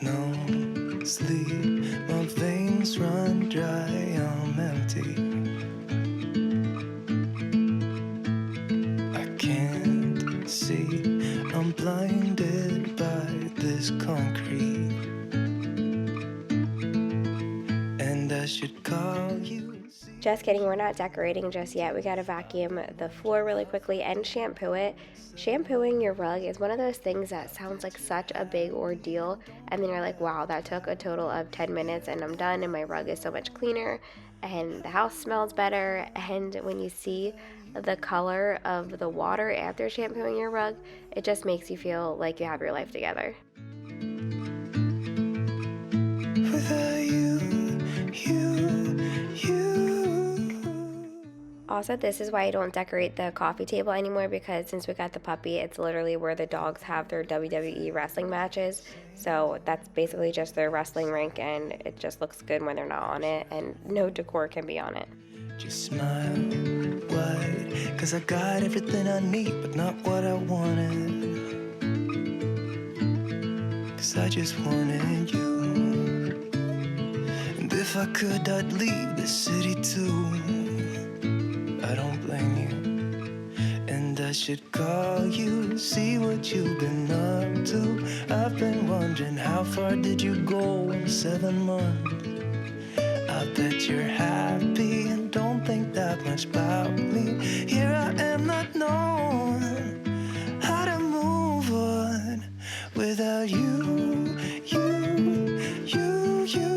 No sleep, my veins run dry, I'm empty. I can't see, I'm blinded by this concrete. And I should call you.
Just kidding, we're not decorating just yet. We gotta vacuum the floor really quickly and shampoo it. Shampooing your rug is one of those things that sounds like such a big ordeal, and then you're like, wow, that took a total of 10 minutes and I'm done, and my rug is so much cleaner and the house smells better. And when you see the color of the water after shampooing your rug, it just makes you feel like you have your life together.
Without you.
Also, this is why I don't decorate the coffee table anymore, because since we got the puppy, it's literally where the dogs have their WWE wrestling matches. So that's basically just their wrestling rink, and it just looks good when they're not on it, and no decor can be on it.
Just smile wide, 'cause I got everything I need, but not what I wanted. 'Cause I just wanted you. And if I could, I'd leave the city too. I don't blame you. And I should call you, see what you've been up to. I've been wondering, how far did you go in 7 months? I bet you're happy and don't think that much about me. Here I am, not knowing how to move on without you, you, you, you.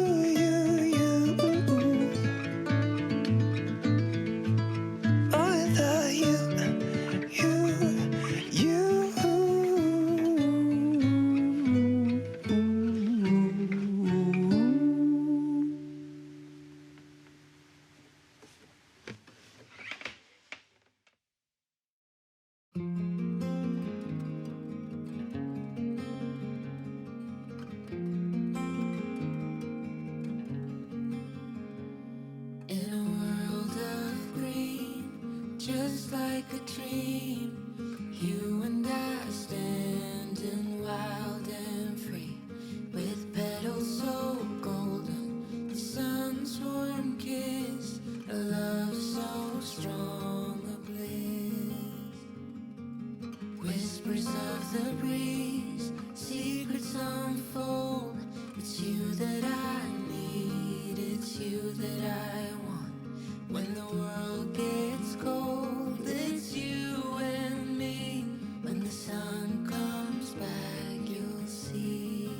Like a dream, you and I standing wild and free, with petals so golden, the sun's warm kiss, a love so strong, a bliss. Whispers of the breeze, secrets unfold. It's you that I need, it's you that I want. When the world gets cold, it's you and me. When the sun comes back, you'll see.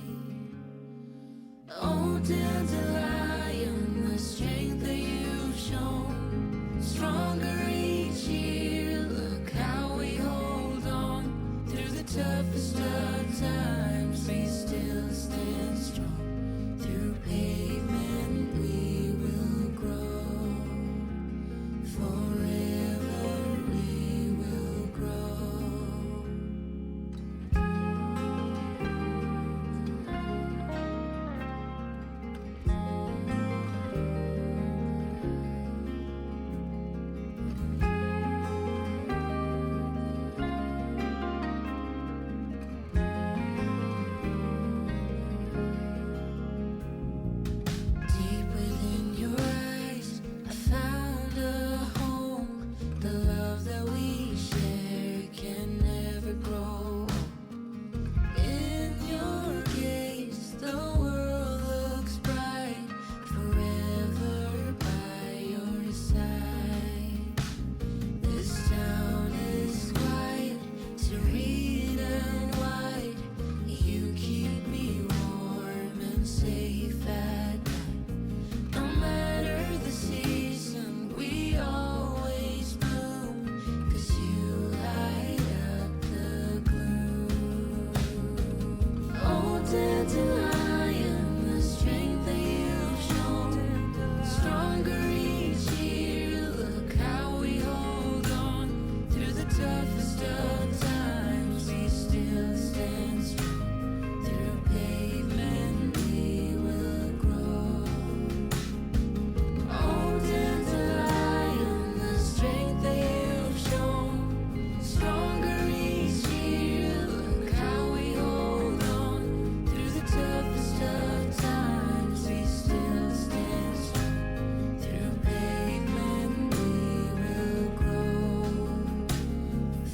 Oh, dandelion, the strength that you've shown, stronger each year. Look how we hold on through the toughest of times. We still stand strong. Through pavement we will grow. Forever we will grow. safe at night. No matter the season, we always bloom, 'cause you light up the gloom. Oh, dandelion, the strength that you've shown, stronger each year. Look how we hold on through the toughest of times. We still stand strong. Through pavement we will grow. Oh, dandelion, the strength that you've shown, stronger each year. Look how we hold on through the toughest of times. We still stand strong. Through pavement we will grow.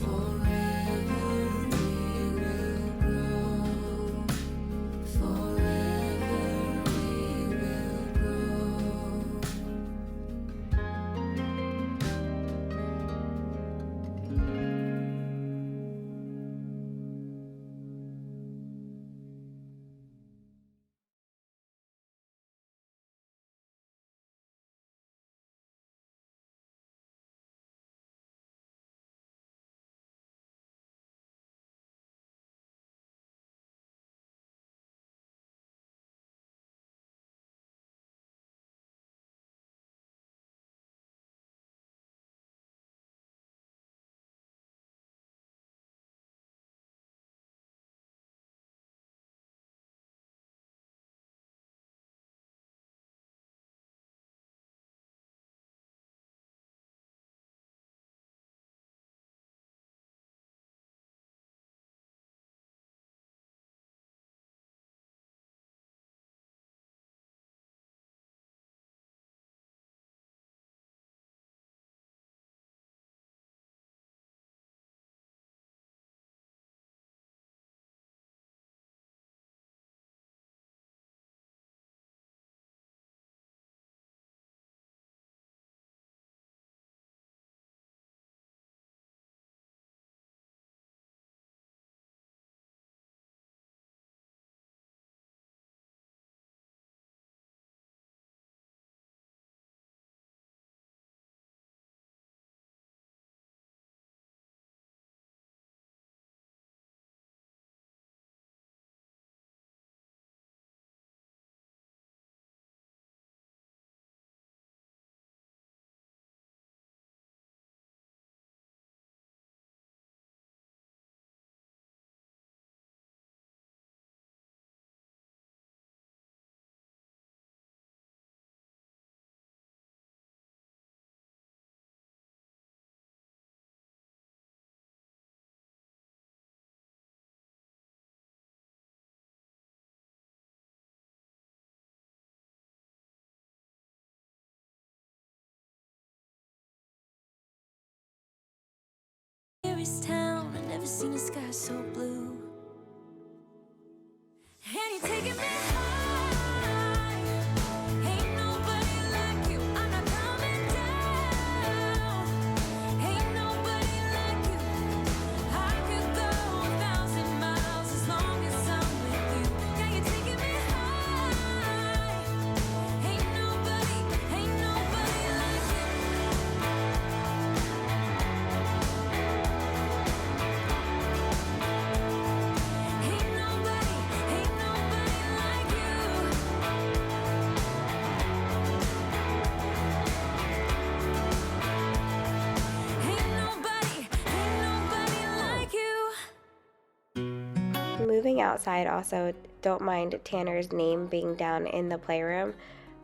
Forever we will grow. Forever we will grow. Nearest town, I've never seen a sky so blue. And you're taking me high. Ain't nobody like you. I'm not coming down. Ain't nobody like you. I could go 1,000 miles as long as I'm with you. Yeah, you're taking me high. Ain't nobody like you. Ain't nobody like you. Ain't nobody like you.
Moving outside, also don't mind Tanner's name being down in the playroom.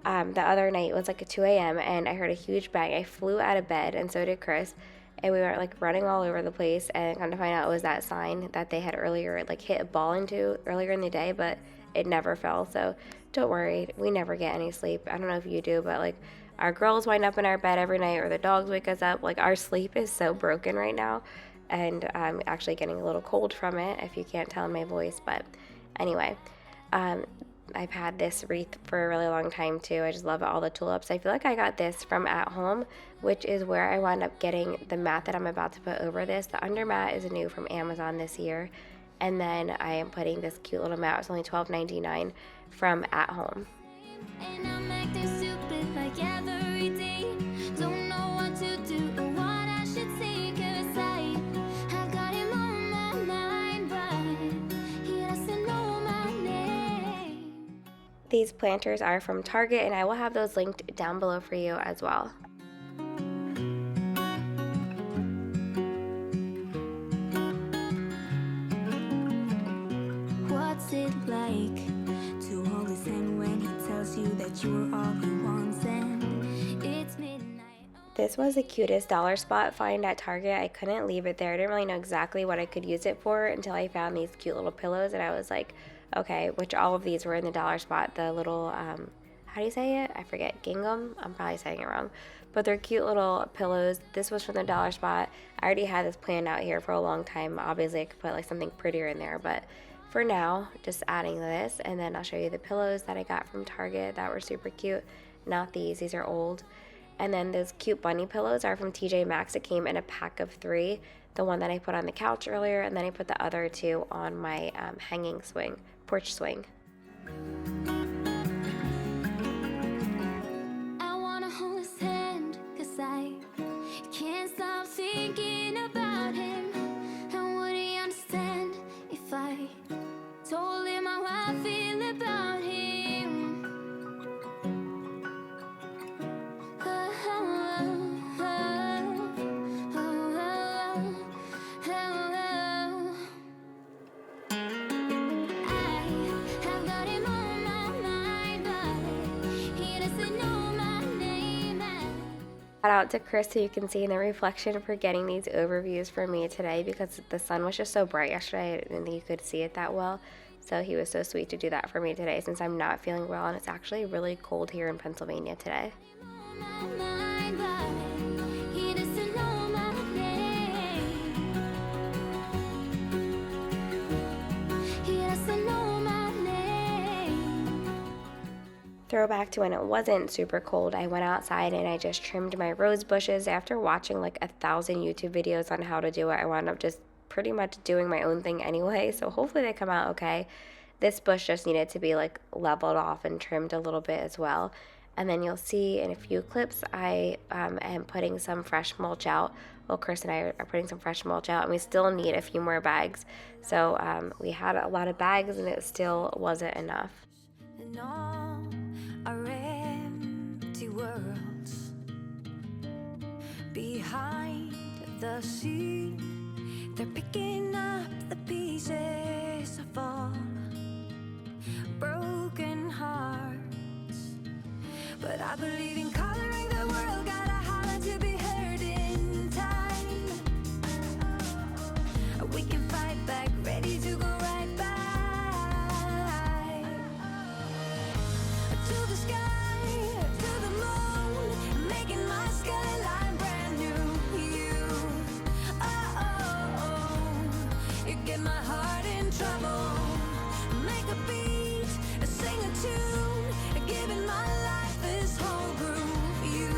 The other night it was like at 2 a.m. and I heard a huge bang. I flew out of bed and so did Chris, and we were like running all over the place, and come to find out it was that sign that they had earlier like hit a ball into earlier in the day, but it never fell. So don't worry, we never get any sleep. I don't know if you do, but like our girls wind up in our bed every night, or the dogs wake us up. Like our sleep is so broken right now, and I'm actually getting a little cold from it, if you can't tell in my voice. But anyway, I've had this wreath for a really long time too. I just love all the tulips. I feel like I got this from At Home, which is where I wound up getting the mat that I'm about to put over this. The under mat is new from Amazon this year, And then I am putting this cute little mat. It's only $12.99 from At Home.
And I'm acting stupid like every day. Don't know what to do or what I should say, 'cause I've got him on my mind, but he doesn't know my name.
These planters are from Target, and I will have those linked down below for you as well.
What's it like to hold his hand when he tells you that you are all he wants and it's midnight?
This was the cutest dollar spot find at Target. I couldn't leave it there. I didn't really know exactly what I could use it for until I found these cute little pillows, and I was like, okay, which all of these were in the dollar spot. The little, how do you say it? I forget, gingham? I'm probably saying it wrong. But they're cute little pillows. This was from the dollar spot. I already had this planned out here for a long time. Obviously, I could put like something prettier in there, but for now, just adding this, and then I'll show you the pillows that I got from Target that were super cute. Not these are old. And then those cute bunny pillows are from TJ Maxx. It came in a pack of 3. The one that I put on the couch earlier, and then I put the other 2 on my hanging swing, porch swing.
I wanna hold his hand, 'cause I can't stop thinking about him. And would he understand if I told him how I feel about him?
Shout out to Chris, who you can see in the reflection, for getting these overviews for me today because the sun was just so bright yesterday. I didn't think you could see it that well. So he was so sweet to do that for me today since I'm not feeling well and it's actually really cold here in Pennsylvania today. Throwback to when it wasn't super cold, I went outside and I just trimmed my rose bushes. After watching like 1,000 YouTube videos on how to do it, I wound up just pretty much doing my own thing anyway, so hopefully they come out okay. This bush just needed to be like leveled off and trimmed a little bit as well. And then you'll see in a few clips I am putting some fresh mulch out. Well, Chris and I are putting some fresh mulch out, and we still need a few more bags. So we had a lot of bags and it still wasn't enough.
And all our empty worlds behind the scene, they're picking up the pieces of all broken hearts. But I believe in coloring the world, gotta holler to be heard in time. We can fight back, ready to go right back to the sky, to the moon, making my skyline brand new. You, you get my heart in trouble. Make a beat, sing a tune, giving my life this whole groove. You,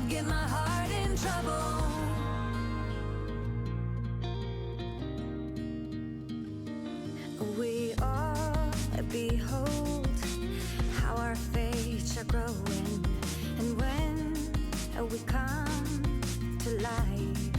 get my heart in trouble. We all behold how our fates are growing, and when we come to life.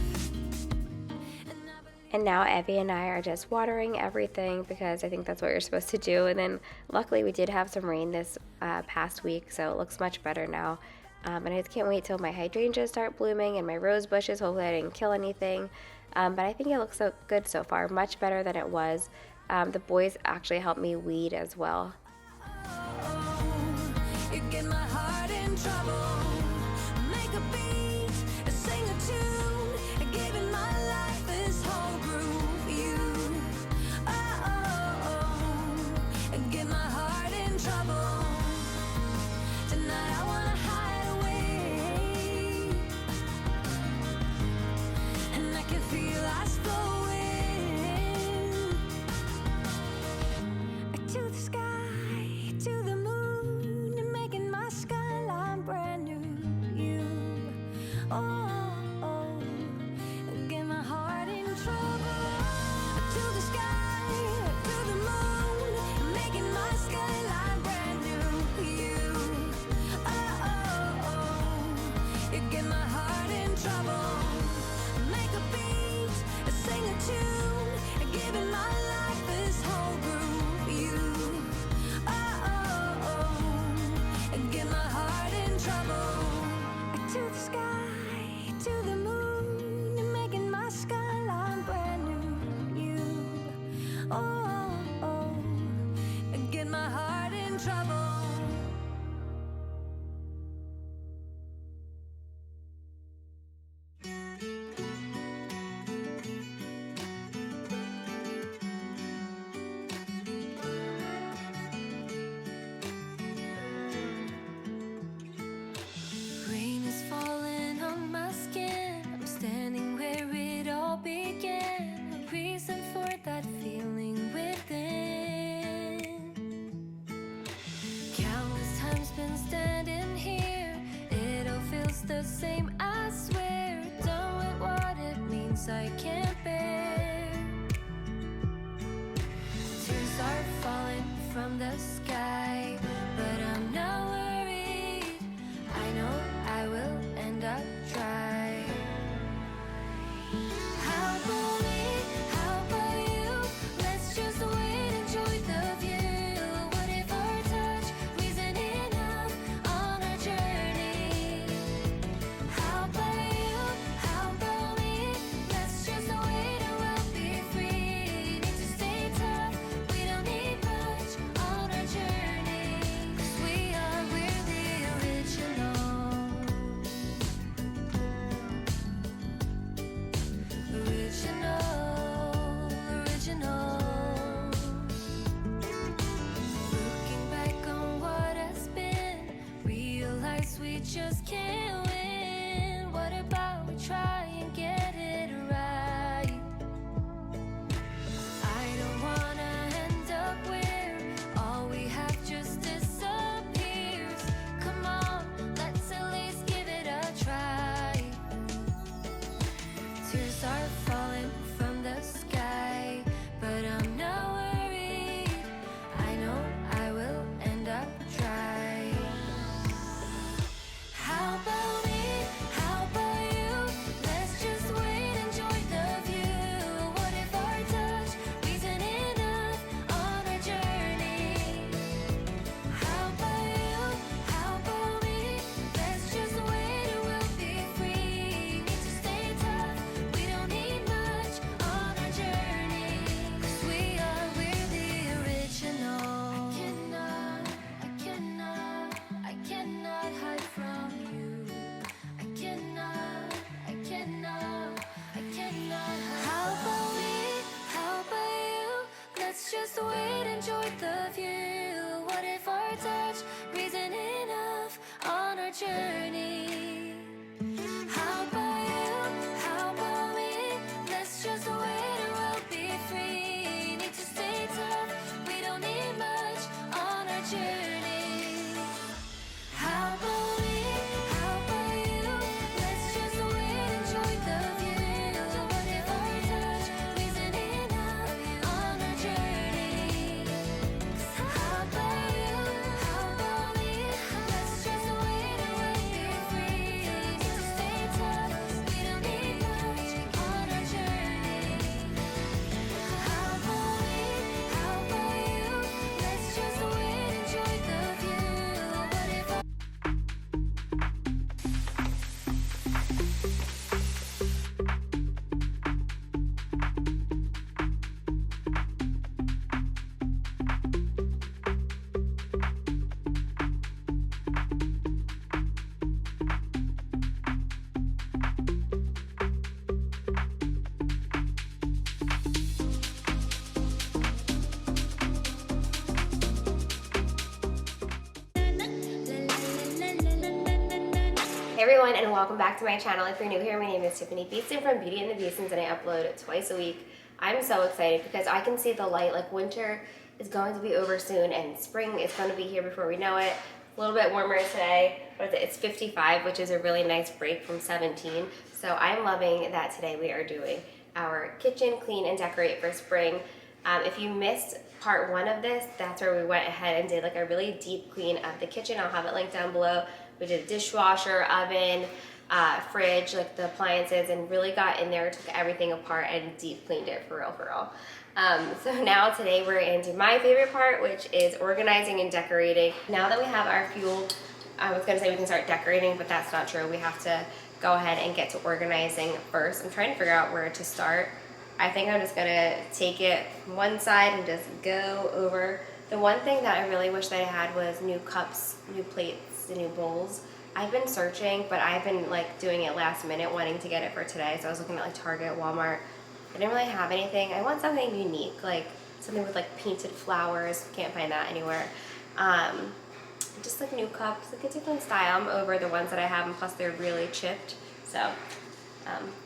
And now Evie and I are just watering everything because I think that's what you're supposed to do. And then luckily we did have some rain this past week, so it looks much better now. And I just can't wait till my hydrangeas start blooming and my rose bushes. Hopefully I didn't kill anything. But I think it looks so good so far, much better than it was. The boys actually helped me weed as well.
You get my heart in trouble. Make a beat, sing a tune, giving my life this whole groove. You, get my heart in trouble. Tonight I wanna hide away, and I can feel us going to the sky, to the moon, and making my skyline brand new. You, get my heart in I can't bear. Tears are falling from the sky, but I'm not worried. I know I will end up dry. How about me? How about you? Let's just wait, enjoy the view. What if our touch isn't enough on our journey? How about you? How about me? Let's just wait and we'll be free. Need to stay tough, we don't need much on our journey. 'Cause we're the original. Original. Looking back on what has been, realize we just can't win. What about we try and get it right? I don't wanna end up where all we have just disappears. Come on, let's at least give it a try. Tears are falling from the sky, but I'm not worried. I know I will end up dry. How about me? How about you? Let's just wait, enjoy the view. What if our touch isn't enough on our journey? How about you? How about me? Let's just wait and we'll be free. Need to stay tough, we don't need much on our journey. 'Cause we're the original. I cannot hide from you. I cannot hide. How about me? How about you? Let's just wait, enjoy the view. What if our touch isn't enough on our journey? How about you? How about me? Let's just wait and we'll be free. Need to stay tough, we don't need much on our journey. How about me? How about you? Let's just wait, enjoy the view. What if our touch isn't enough on our journey? How about you? How about me? Let's just wait and we'll be free. Need to stay tough, we don't need much on our journey. How about me? How about you? Let's just wait, enjoy the view. What if our
Hey everyone, and welcome back to my channel. If you're new here, my name is Tiffany Beaston from Beauty and the Beastons, and I upload twice a week. I'm so excited because I can see the light. Like, winter is going to be over soon, and spring is going to be here before we know it. A little bit warmer today, but it's 55, which is a really nice break from 17. So I'm loving that today we are doing our kitchen clean and decorate for spring. If you missed part 1 of this, that's where we went ahead and did like a really deep clean of the kitchen. I'll have it linked down below. We did a dishwasher, oven, fridge, like the appliances, and really got in there, took everything apart and deep cleaned it for real, for real. So now today we're into my favorite part, which is organizing and decorating. Now that we have our fuel, I was gonna say we can start decorating, but that's not true. We have to go ahead and get to organizing first. I'm trying to figure out where to start. I think I'm just gonna take it one side and just go over. The one thing that I really wish that I had was new cups, new plates, and new bowls. I've been searching, but I've been like doing it last minute, wanting to get it for today. So I was looking at like Target, Walmart. I didn't really have anything. I want something unique, like something with like painted flowers. Can't find that anywhere. Just like new cups, like a different style. I'm over the ones that I have, and plus they're really chipped. So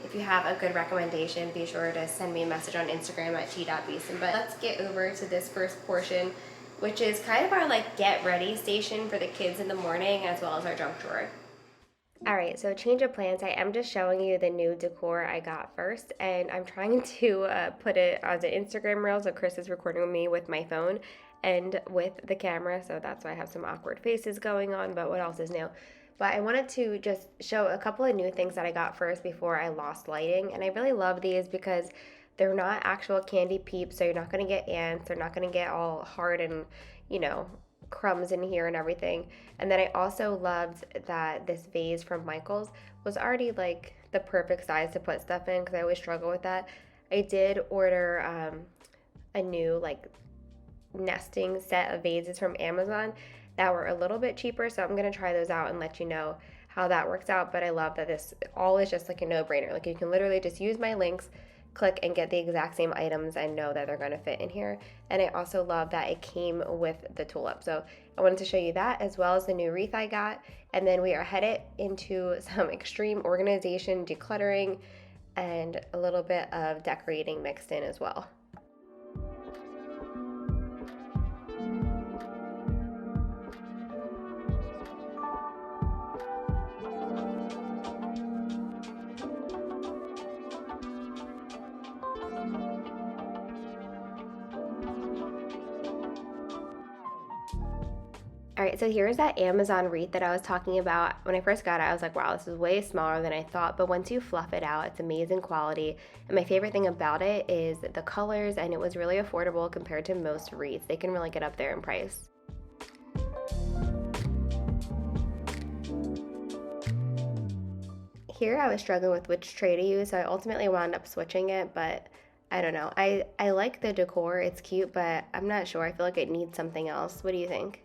if you have a good recommendation, be sure to send me a message on Instagram at t.beaston. But let's get over to this first portion, which is kind of our like get ready station for the kids in the morning, as well as our junk drawer. Alright, so change of plans. I am just showing you the new decor I got first, and I'm trying to put it as an Instagram reel, so Chris is recording with me with my phone and with the camera, so that's why I have some awkward faces going on, but what else is new? But I wanted to just show a couple of new things that I got first before I lost lighting, and I really love these because they're not actual candy peeps, so you're not going to get ants, they're not going to get all hard and, you know, crumbs in here and everything. And then I also loved that this vase from Michael's was already like the perfect size to put stuff in because I always struggle with that. I did order a new like nesting set of vases from Amazon that were a little bit cheaper, so I'm gonna try those out and let you know how that works out. But I love that this all is just like a no-brainer. Like you can literally just use my links, click and get the exact same items and know that they're going to fit in here. And I also love that it came with the tulip. So I wanted to show you that as well as the new wreath I got. And then we are headed into some extreme organization, decluttering, and a little bit of decorating mixed in as well. Alright, so here's that Amazon wreath that I was talking about. When I first got it, I was like, wow, this is way smaller than I thought, but once you fluff it out, it's amazing quality. And my favorite thing about it is the colors, and it was really affordable compared to most wreaths. They can really get up there in price. Here I was struggling with which tray to use, so I ultimately wound up switching it, but I don't know. I like the decor, it's cute, but I'm not sure. I feel like it needs something else. What do you think?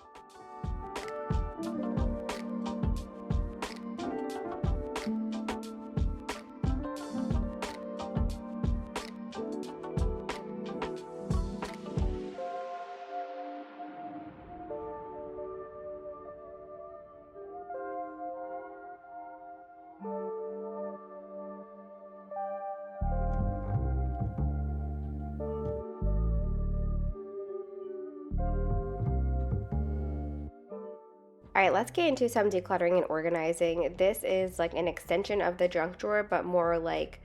All right, let's get into some decluttering and organizing. This is like an extension of the junk drawer, but more like,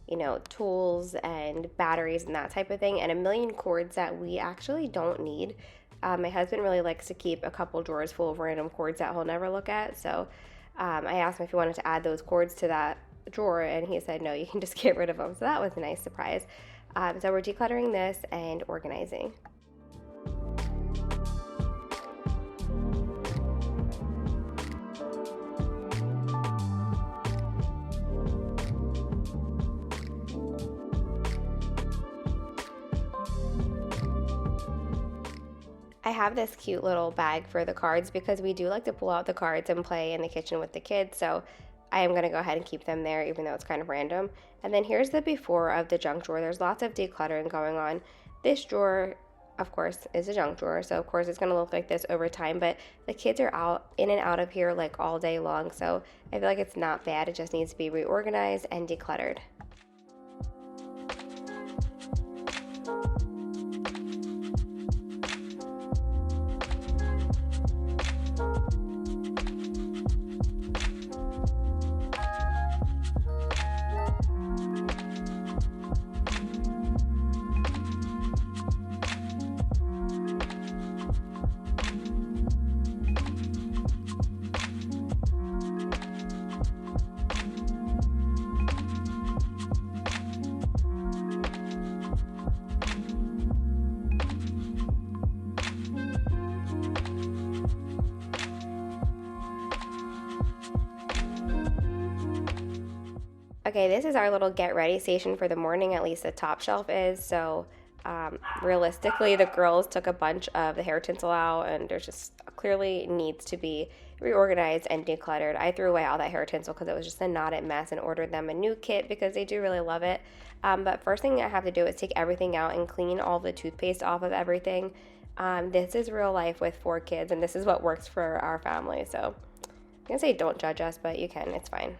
you know, tools and batteries and that type of thing, and a million cords that we actually don't need. My husband really likes to keep a couple drawers full of random cords that he'll never look at, so I asked him if he wanted to add those cords to that drawer, and he said no, you can just get rid of them. So that was a nice surprise. So we're decluttering this and organizing. I have this cute little bag for the cards because we do like to pull out the cards and play in the kitchen with the kids, so I am going to go ahead and keep them there even though it's kind of random. And then here's the before of the junk drawer. There's lots of decluttering going on. This drawer, of course, is a junk drawer, so of course it's going to look like this over time, but the kids are out in and out of here like all day long, so I feel like it's not bad. It just needs to be reorganized and decluttered. Okay, this is our little get ready station for the morning, at least the top shelf is. So realistically, the girls took a bunch of the hair tinsel out, and there's just clearly needs to be reorganized and decluttered. I threw away all that hair tinsel because it was just a knotted mess and ordered them a new kit because they do really love it. But first thing I have to do is take everything out and clean all the toothpaste off of everything. This is real life with 4 kids, and this is what works for our family. So I'm gonna say don't judge us, but you can, it's fine.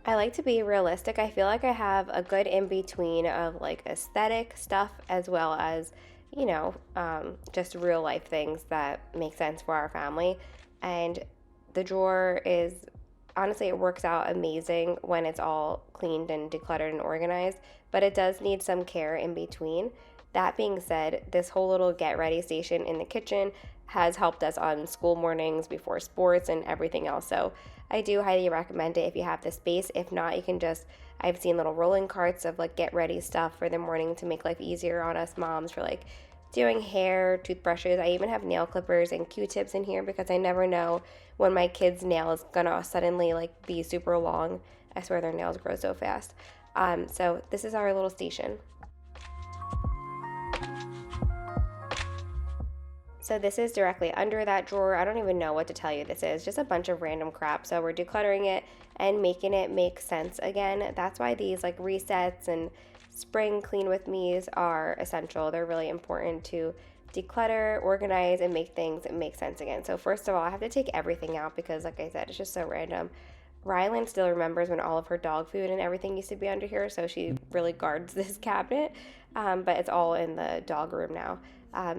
I like to be realistic. I feel like I have a good in-between of like aesthetic stuff as well as, just real life things that make sense for our family. And the drawer is, honestly, it works out amazing when it's all cleaned and decluttered and organized, but it does need some care in between. That being said, this whole little get ready station in the kitchen has helped us on school mornings before sports and everything else. So I do highly recommend it if you have the space. If not, you can just, I've seen little rolling carts of like get ready stuff for the morning to make life easier on us moms for like doing hair, toothbrushes. I even have nail clippers and Q-tips in here because I never know when my kid's nail is gonna suddenly like be super long. I swear their nails grow so fast. So this is our little station. So this is directly under that drawer. I don't even know what to tell you this is. Just a bunch of random crap. So we're decluttering it and making it make sense again. That's why these like resets and spring clean with me's are essential. They're really important to declutter, organize, and make things make sense again. So first of all, I have to take everything out because like I said, it's just so random. Rylan still remembers when all of her dog food and everything used to be under here, so she really guards this cabinet, but it's all in the dog room now.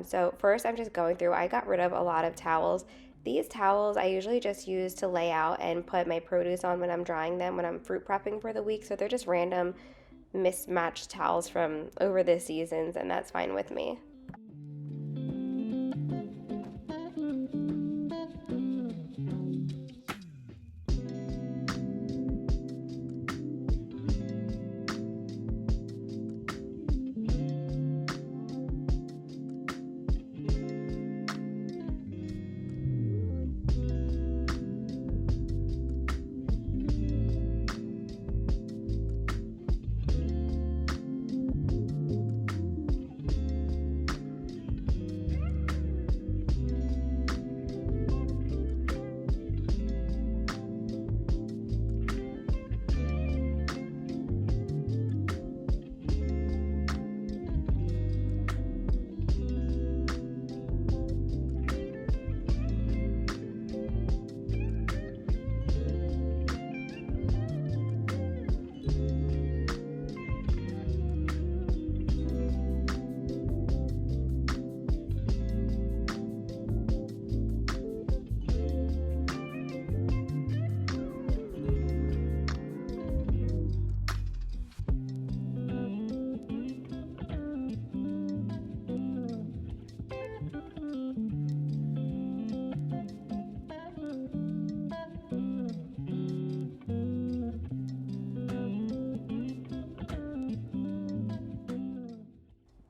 So first I'm just going through, I got rid of a lot of towels. These towels I usually just use to lay out and put my produce on when I'm drying them, when I'm fruit prepping for the week, so they're just random mismatched towels from over the seasons, and that's fine with me.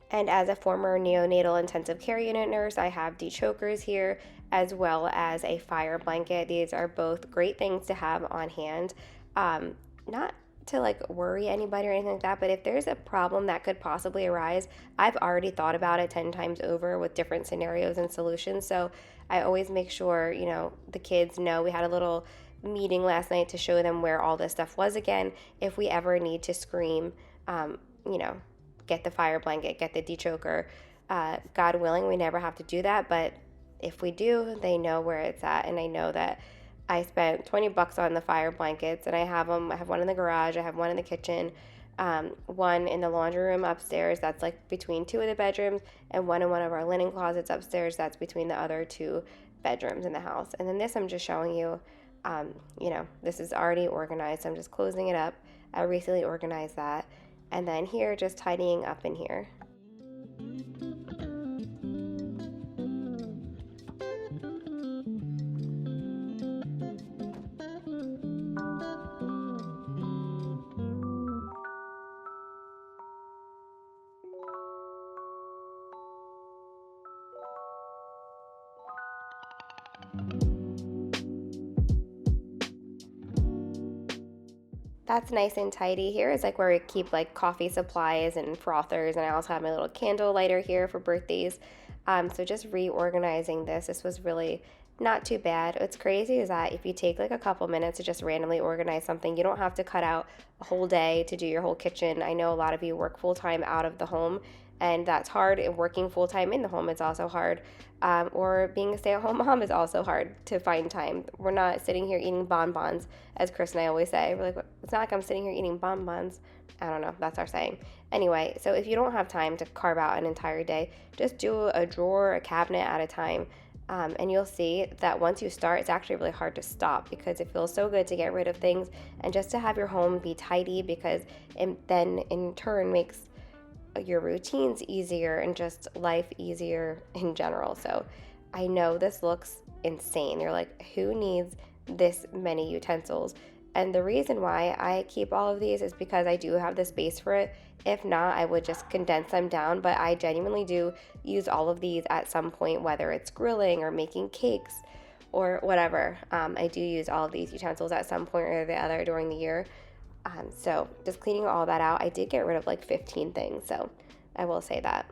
And as a former neonatal intensive care unit nurse, I have dechokers here as well as a fire blanket. These are both great things to have on hand. Not to like worry anybody or anything like that, but if there's a problem that could possibly arise, I've already thought about it 10 times over with different scenarios and solutions. So I always make sure, the kids know. We had a little meeting last night to show them where all this stuff was again. If we ever need to scream, get the fire blanket, get the dechoker. God willing, we never have to do that, but if we do, they know where it's at. And I know that I spent $20 on the fire blankets, and I have them. I have one in the garage, I have one in the kitchen, one in the laundry room upstairs that's like between two of the bedrooms, and one in one of our linen closets upstairs that's between the other two bedrooms in the house. And then this I'm just showing you, this is already organized, so I'm just closing it up. I recently organized that. And then here, just tidying up in here. That's nice and tidy. Here is like where we keep like coffee supplies and frothers, and I also have my little candle lighter here for birthdays. So just reorganizing this was really not too bad. What's crazy is that if you take like a couple minutes to just randomly organize something, you don't have to cut out a whole day to do your whole kitchen. I know a lot of you work full-time out of the home, and that's hard. And working full-time in the home is also hard, or being a stay-at-home mom is also hard to find time. We're not sitting here eating bonbons, as Chris and I always say. We're like, it's not like I'm sitting here eating bonbons. I don't know, that's our saying. Anyway, so if you don't have time to carve out an entire day, just do a drawer, a cabinet at a time. And you'll see that once you start, it's actually really hard to stop, because it feels so good to get rid of things and just to have your home be tidy, because it then in turn makes your routines easier and just life easier in general. So I know this looks insane. You're like, who needs this many utensils? And the reason why I keep all of these is because I do have the space for it. If not, I would just condense them down, but I genuinely do use all of these at some point, whether it's grilling or making cakes or whatever. I do use all of these utensils at some point or the other during the year. So just cleaning all that out, I did get rid of like 15 things, so I will say that.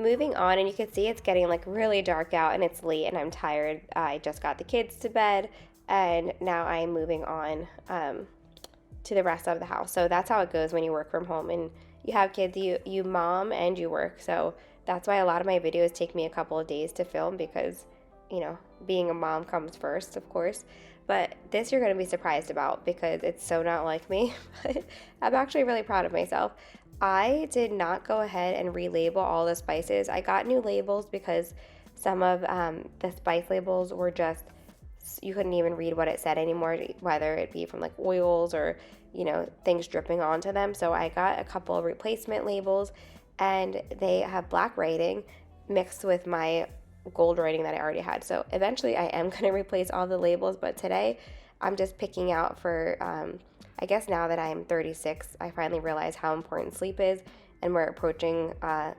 Moving on, and you can see it's getting like really dark out and it's late and I'm tired. I just got the kids to bed and now I'm moving on to the rest of the house. So that's how it goes when you work from home and you have kids, you mom and you work. So that's why a lot of my videos take me a couple of days to film, because you know, being a mom comes first, of course. But this you're going to be surprised about because it's so not like me. I'm actually really proud of myself. I did not go ahead and relabel all the spices. I got new labels because some of the spice labels were just, you couldn't even read what it said anymore, whether it be from like oils or, you know, things dripping onto them. So I got a couple of replacement labels and they have black writing mixed with my gold writing that I already had. So eventually I am going to replace all the labels, but today I'm just picking out for, I guess now that I'm 36, I finally realize how important sleep is, and we're approaching,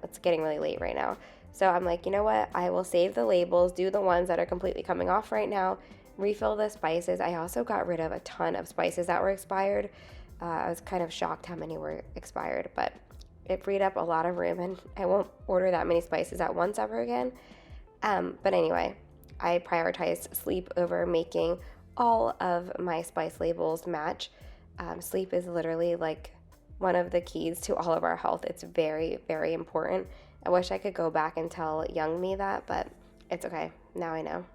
it's getting really late right now. So I'm like, you know what, I will save the labels, do the ones that are completely coming off right now, refill the spices. I also got rid of a ton of spices that were expired. I was kind of shocked how many were expired, but it freed up a lot of room and I won't order that many spices at once ever again. But anyway, I prioritized sleep over making all of my spice labels match. Sleep is literally like one of the keys to all of our health. It's very, very important. I wish I could go back and tell young me that, but it's okay. Now I know.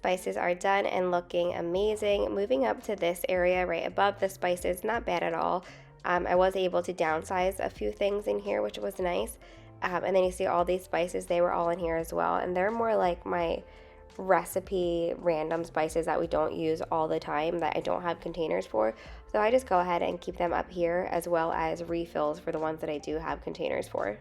spices are done and looking amazing. Moving up to this area right above the spices, not bad at all. I was able to downsize a few things in here, which was nice. And then you see all these spices, they were all in here as well. And they're more like my recipe random spices that we don't use all the time, that I don't have containers for. So I just go ahead and keep them up here, as well as refills for the ones that I do have containers for.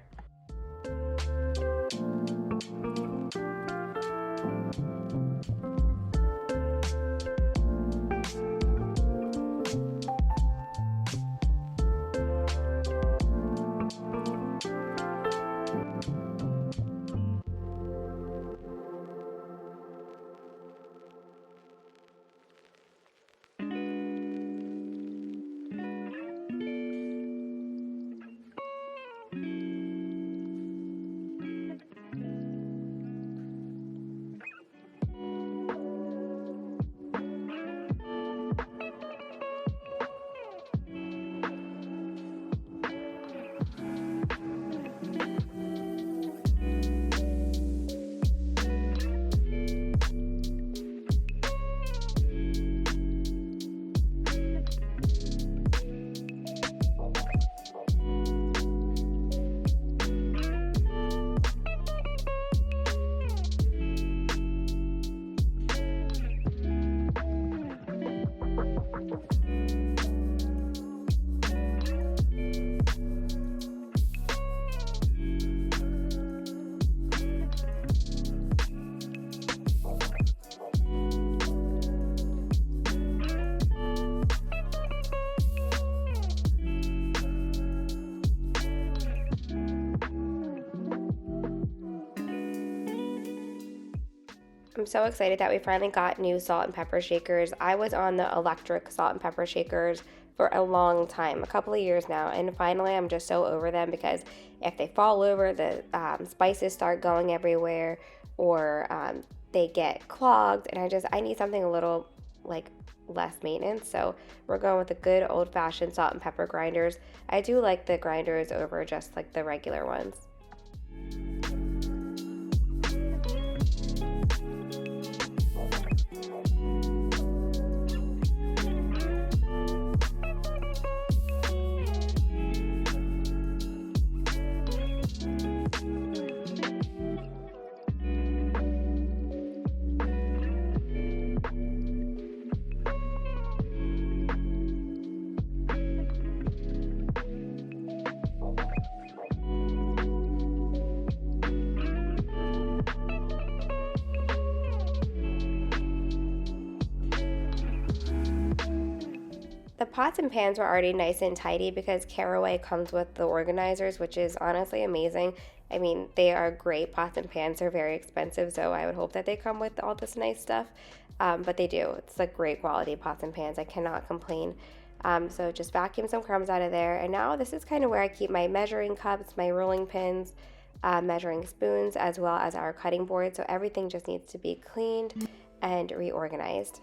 I'm so excited that we finally got new salt and pepper shakers. I was on the electric salt and pepper shakers for a long time, a couple of years now, and finally I'm just so over them, because if they fall over, the spices start going everywhere, or they get clogged, and I need something a little like less maintenance. So we're going with the good old-fashioned salt and pepper grinders. I do like the grinders over just like the regular ones. The pots and pans were already nice and tidy because Caraway comes with the organizers, which is honestly amazing. I mean, they are great pots and pans. They're very expensive, so I would hope that they come with all this nice stuff. But they do. It's like great quality pots and pans. I cannot complain. So just vacuum some crumbs out of there. And now this is kind of where I keep my measuring cups, my rolling pins, measuring spoons, as well as our cutting board. So everything just needs to be cleaned and reorganized.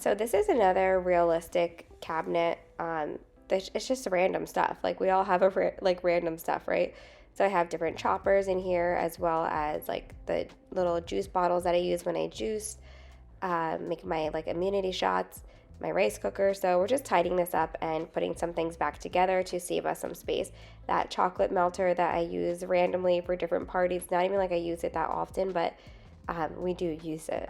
So this is another realistic cabinet. It's just random stuff. Like we all have random stuff, right? So I have different choppers in here, as well as like the little juice bottles that I use when I juice, make my like immunity shots, my rice cooker. So we're just tidying this up and putting some things back together to save us some space. That chocolate melter that I use randomly for different parties, not even like I use it that often, but we do use it.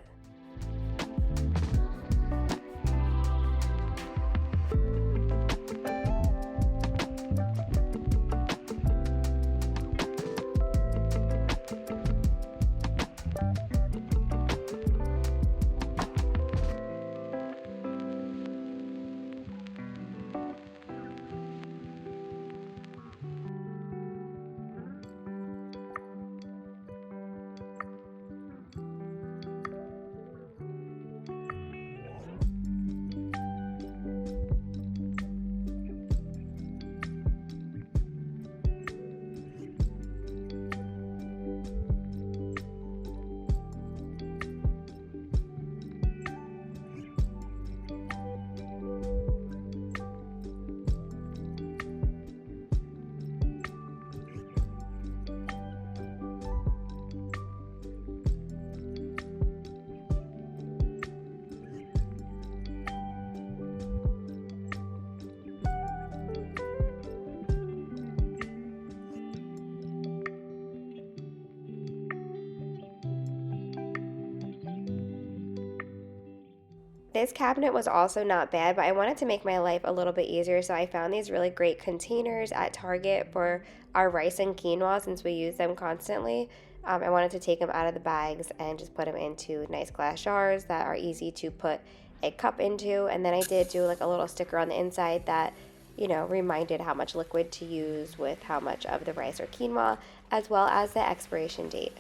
This cabinet was also not bad, but I wanted to make my life a little bit easier, so I found these really great containers at Target for our rice and quinoa since we use them constantly. I wanted to take them out of the bags and just put them into nice glass jars that are easy to put a cup into, and then I did do like a little sticker on the inside that, you know, reminded how much liquid to use with how much of the rice or quinoa, as well as the expiration date.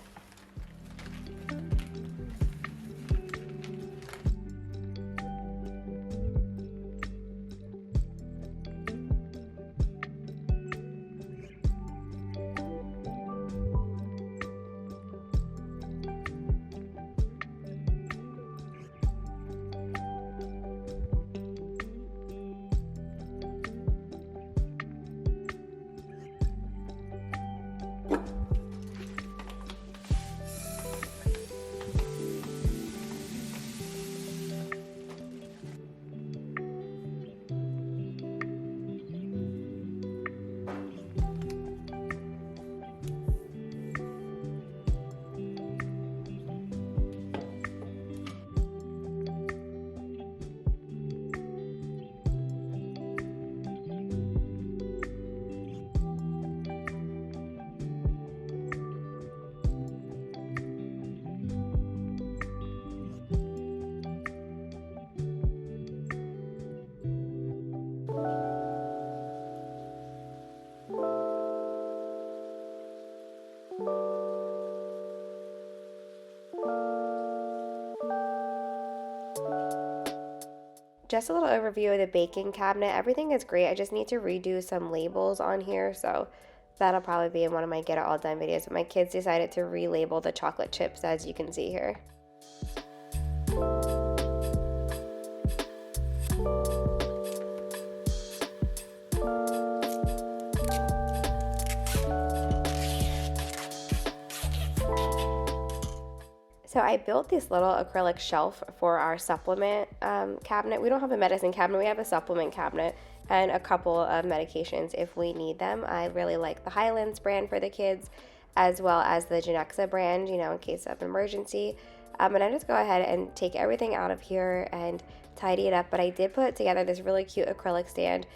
Just a little overview of the baking cabinet. Everything is great. I just need to redo some labels on here, so that'll probably be in one of my get it all done videos. But my kids decided to relabel the chocolate chips, as you can see here. So I built this little acrylic shelf for our supplement cabinet. We don't have a medicine cabinet, we have a supplement cabinet and a couple of medications if we need them. I really like the Highlands brand for the kids, as well as the Genexa brand, you know, in case of emergency. And I just go ahead and take everything out of here and tidy it up. But I did put together this really cute acrylic stand,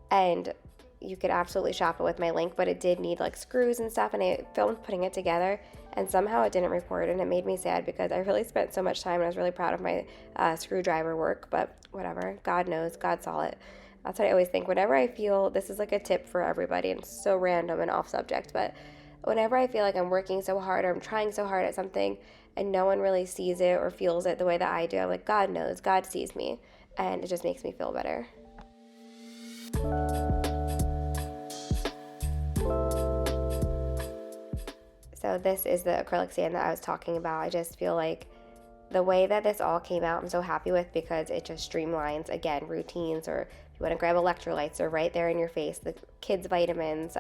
and you could absolutely shop it with my link, but it did need like screws and stuff, and I filmed putting it together and somehow it didn't record, and it made me sad because I really spent so much time and I was really proud of my screwdriver work. But whatever, God knows, God saw it. That's what I always think. Whenever I feel, this is like a tip for everybody, and it's so random and off subject, but whenever I feel like I'm working so hard or I'm trying so hard at something and no one really sees it or feels it the way that I do, I'm like, God knows, God sees me, and it just makes me feel better. So this is the acrylic stand that I was talking about. I just feel like the way that this all came out, I'm so happy with, because it just streamlines, again, routines, or if you want to grab electrolytes, they're right there in your face. The kids' vitamins,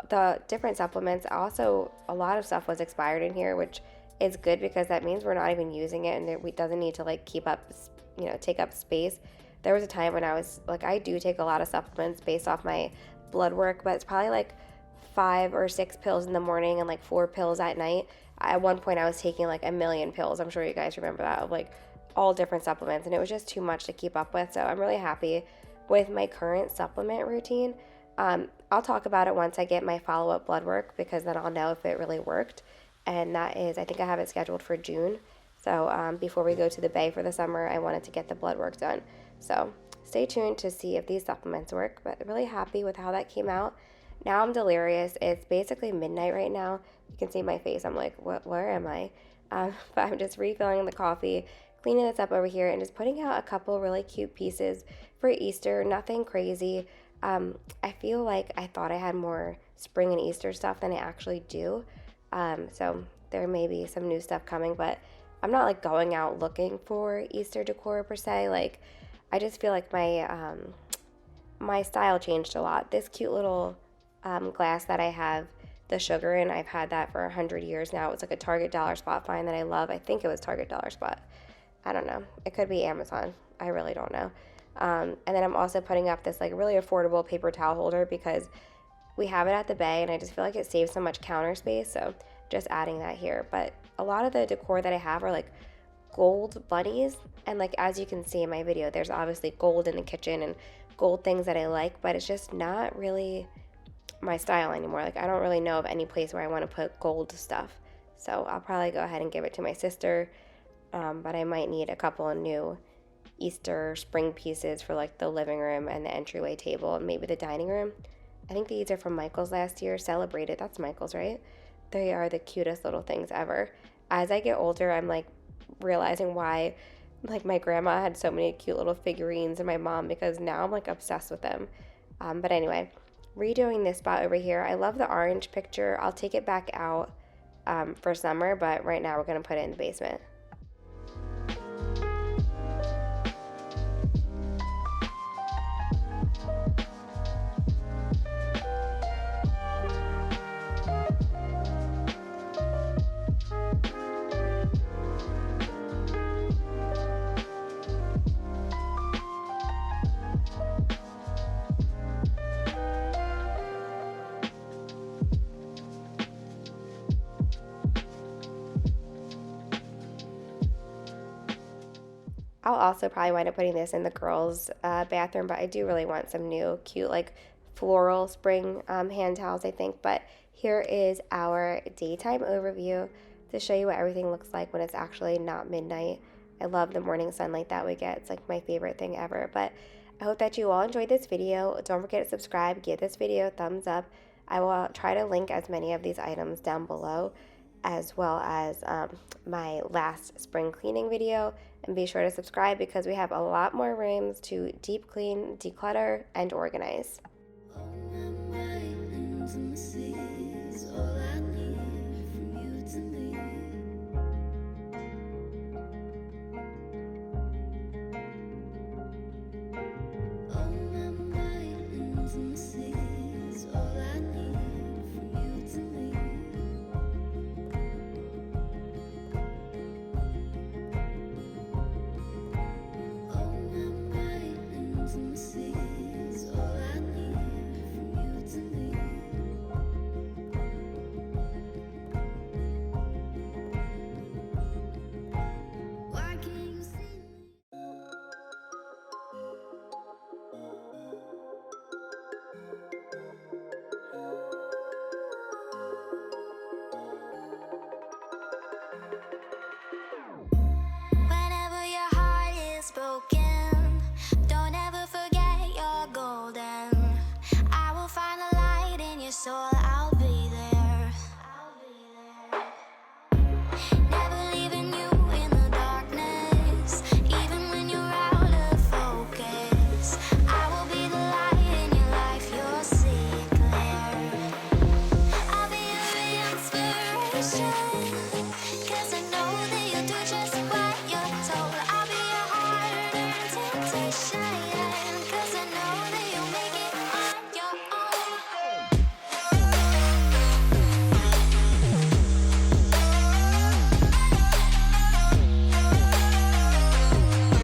the different supplements. Also, a lot of stuff was expired in here, which is good because that means we're not even using it, and it doesn't need to like keep up, take up space. There was a time when I was like, I do take a lot of supplements based off my blood work, but it's probably like 5 or 6 pills in the morning and like 4 pills at night. At one point I was taking like 1,000,000 pills. I'm sure you guys remember that, of like all different supplements, and it was just too much to keep up with. So I'm really happy with my current supplement routine. I'll talk about it once I get my follow-up blood work, because then I'll know if it really worked. And that is, I think I have it scheduled for June. So before we go to the Bay for the summer, I wanted to get the blood work done. So stay tuned to see if these supplements work, but really happy with how that came out. Now I'm delirious. It's basically midnight right now. You can see my face. I'm like, where am I? But I'm just refilling the coffee, cleaning this up over here, and just putting out a couple really cute pieces for Easter. Nothing crazy. I feel like I thought I had more spring and Easter stuff than I actually do. So there may be some new stuff coming, but I'm not like going out looking for Easter decor per se. Like, I just feel like my style changed a lot. This cute little glass that I have the sugar in, I've had that for 100 years now. It's like a Target dollar spot find that I love. I think it was Target dollar spot. I don't know. It could be Amazon. I really don't know. And then I'm also putting up this like really affordable paper towel holder, because we have it at the Bay and I just feel like it saves so much counter space. So just adding that here. But a lot of the decor that I have are like gold bunnies, and like as you can see in my video, there's obviously gold in the kitchen and gold things that I like, but it's just not really my style anymore. Like, I don't really know of any place where I want to put gold stuff. So I'll probably go ahead and give it to my sister, but I might need a couple of new Easter spring pieces for like the living room and the entryway table and maybe the dining room. I think these are from Michael's last year. Celebrated, that's Michael's, right? They are the cutest little things ever. As I get older, I'm like realizing why like my grandma had so many cute little figurines, and my mom, because now I'm like obsessed with them. But anyway, redoing this spot over here. I love the orange picture. I'll take it back out for summer, but right now we're going to put it in the basement. I'll also probably wind up putting this in the girls' bathroom, but I do really want some new cute like floral spring hand towels, I think. But here is our daytime overview to show you what everything looks like when it's actually not midnight. I love the morning sunlight that we get. It's like my favorite thing ever. But I hope that you all enjoyed this video. Don't forget to subscribe, give this video a thumbs up. I will try to link as many of these items down below, as well as my last spring cleaning video. And be sure to subscribe, because we have a lot more rooms to deep clean, declutter, and organize.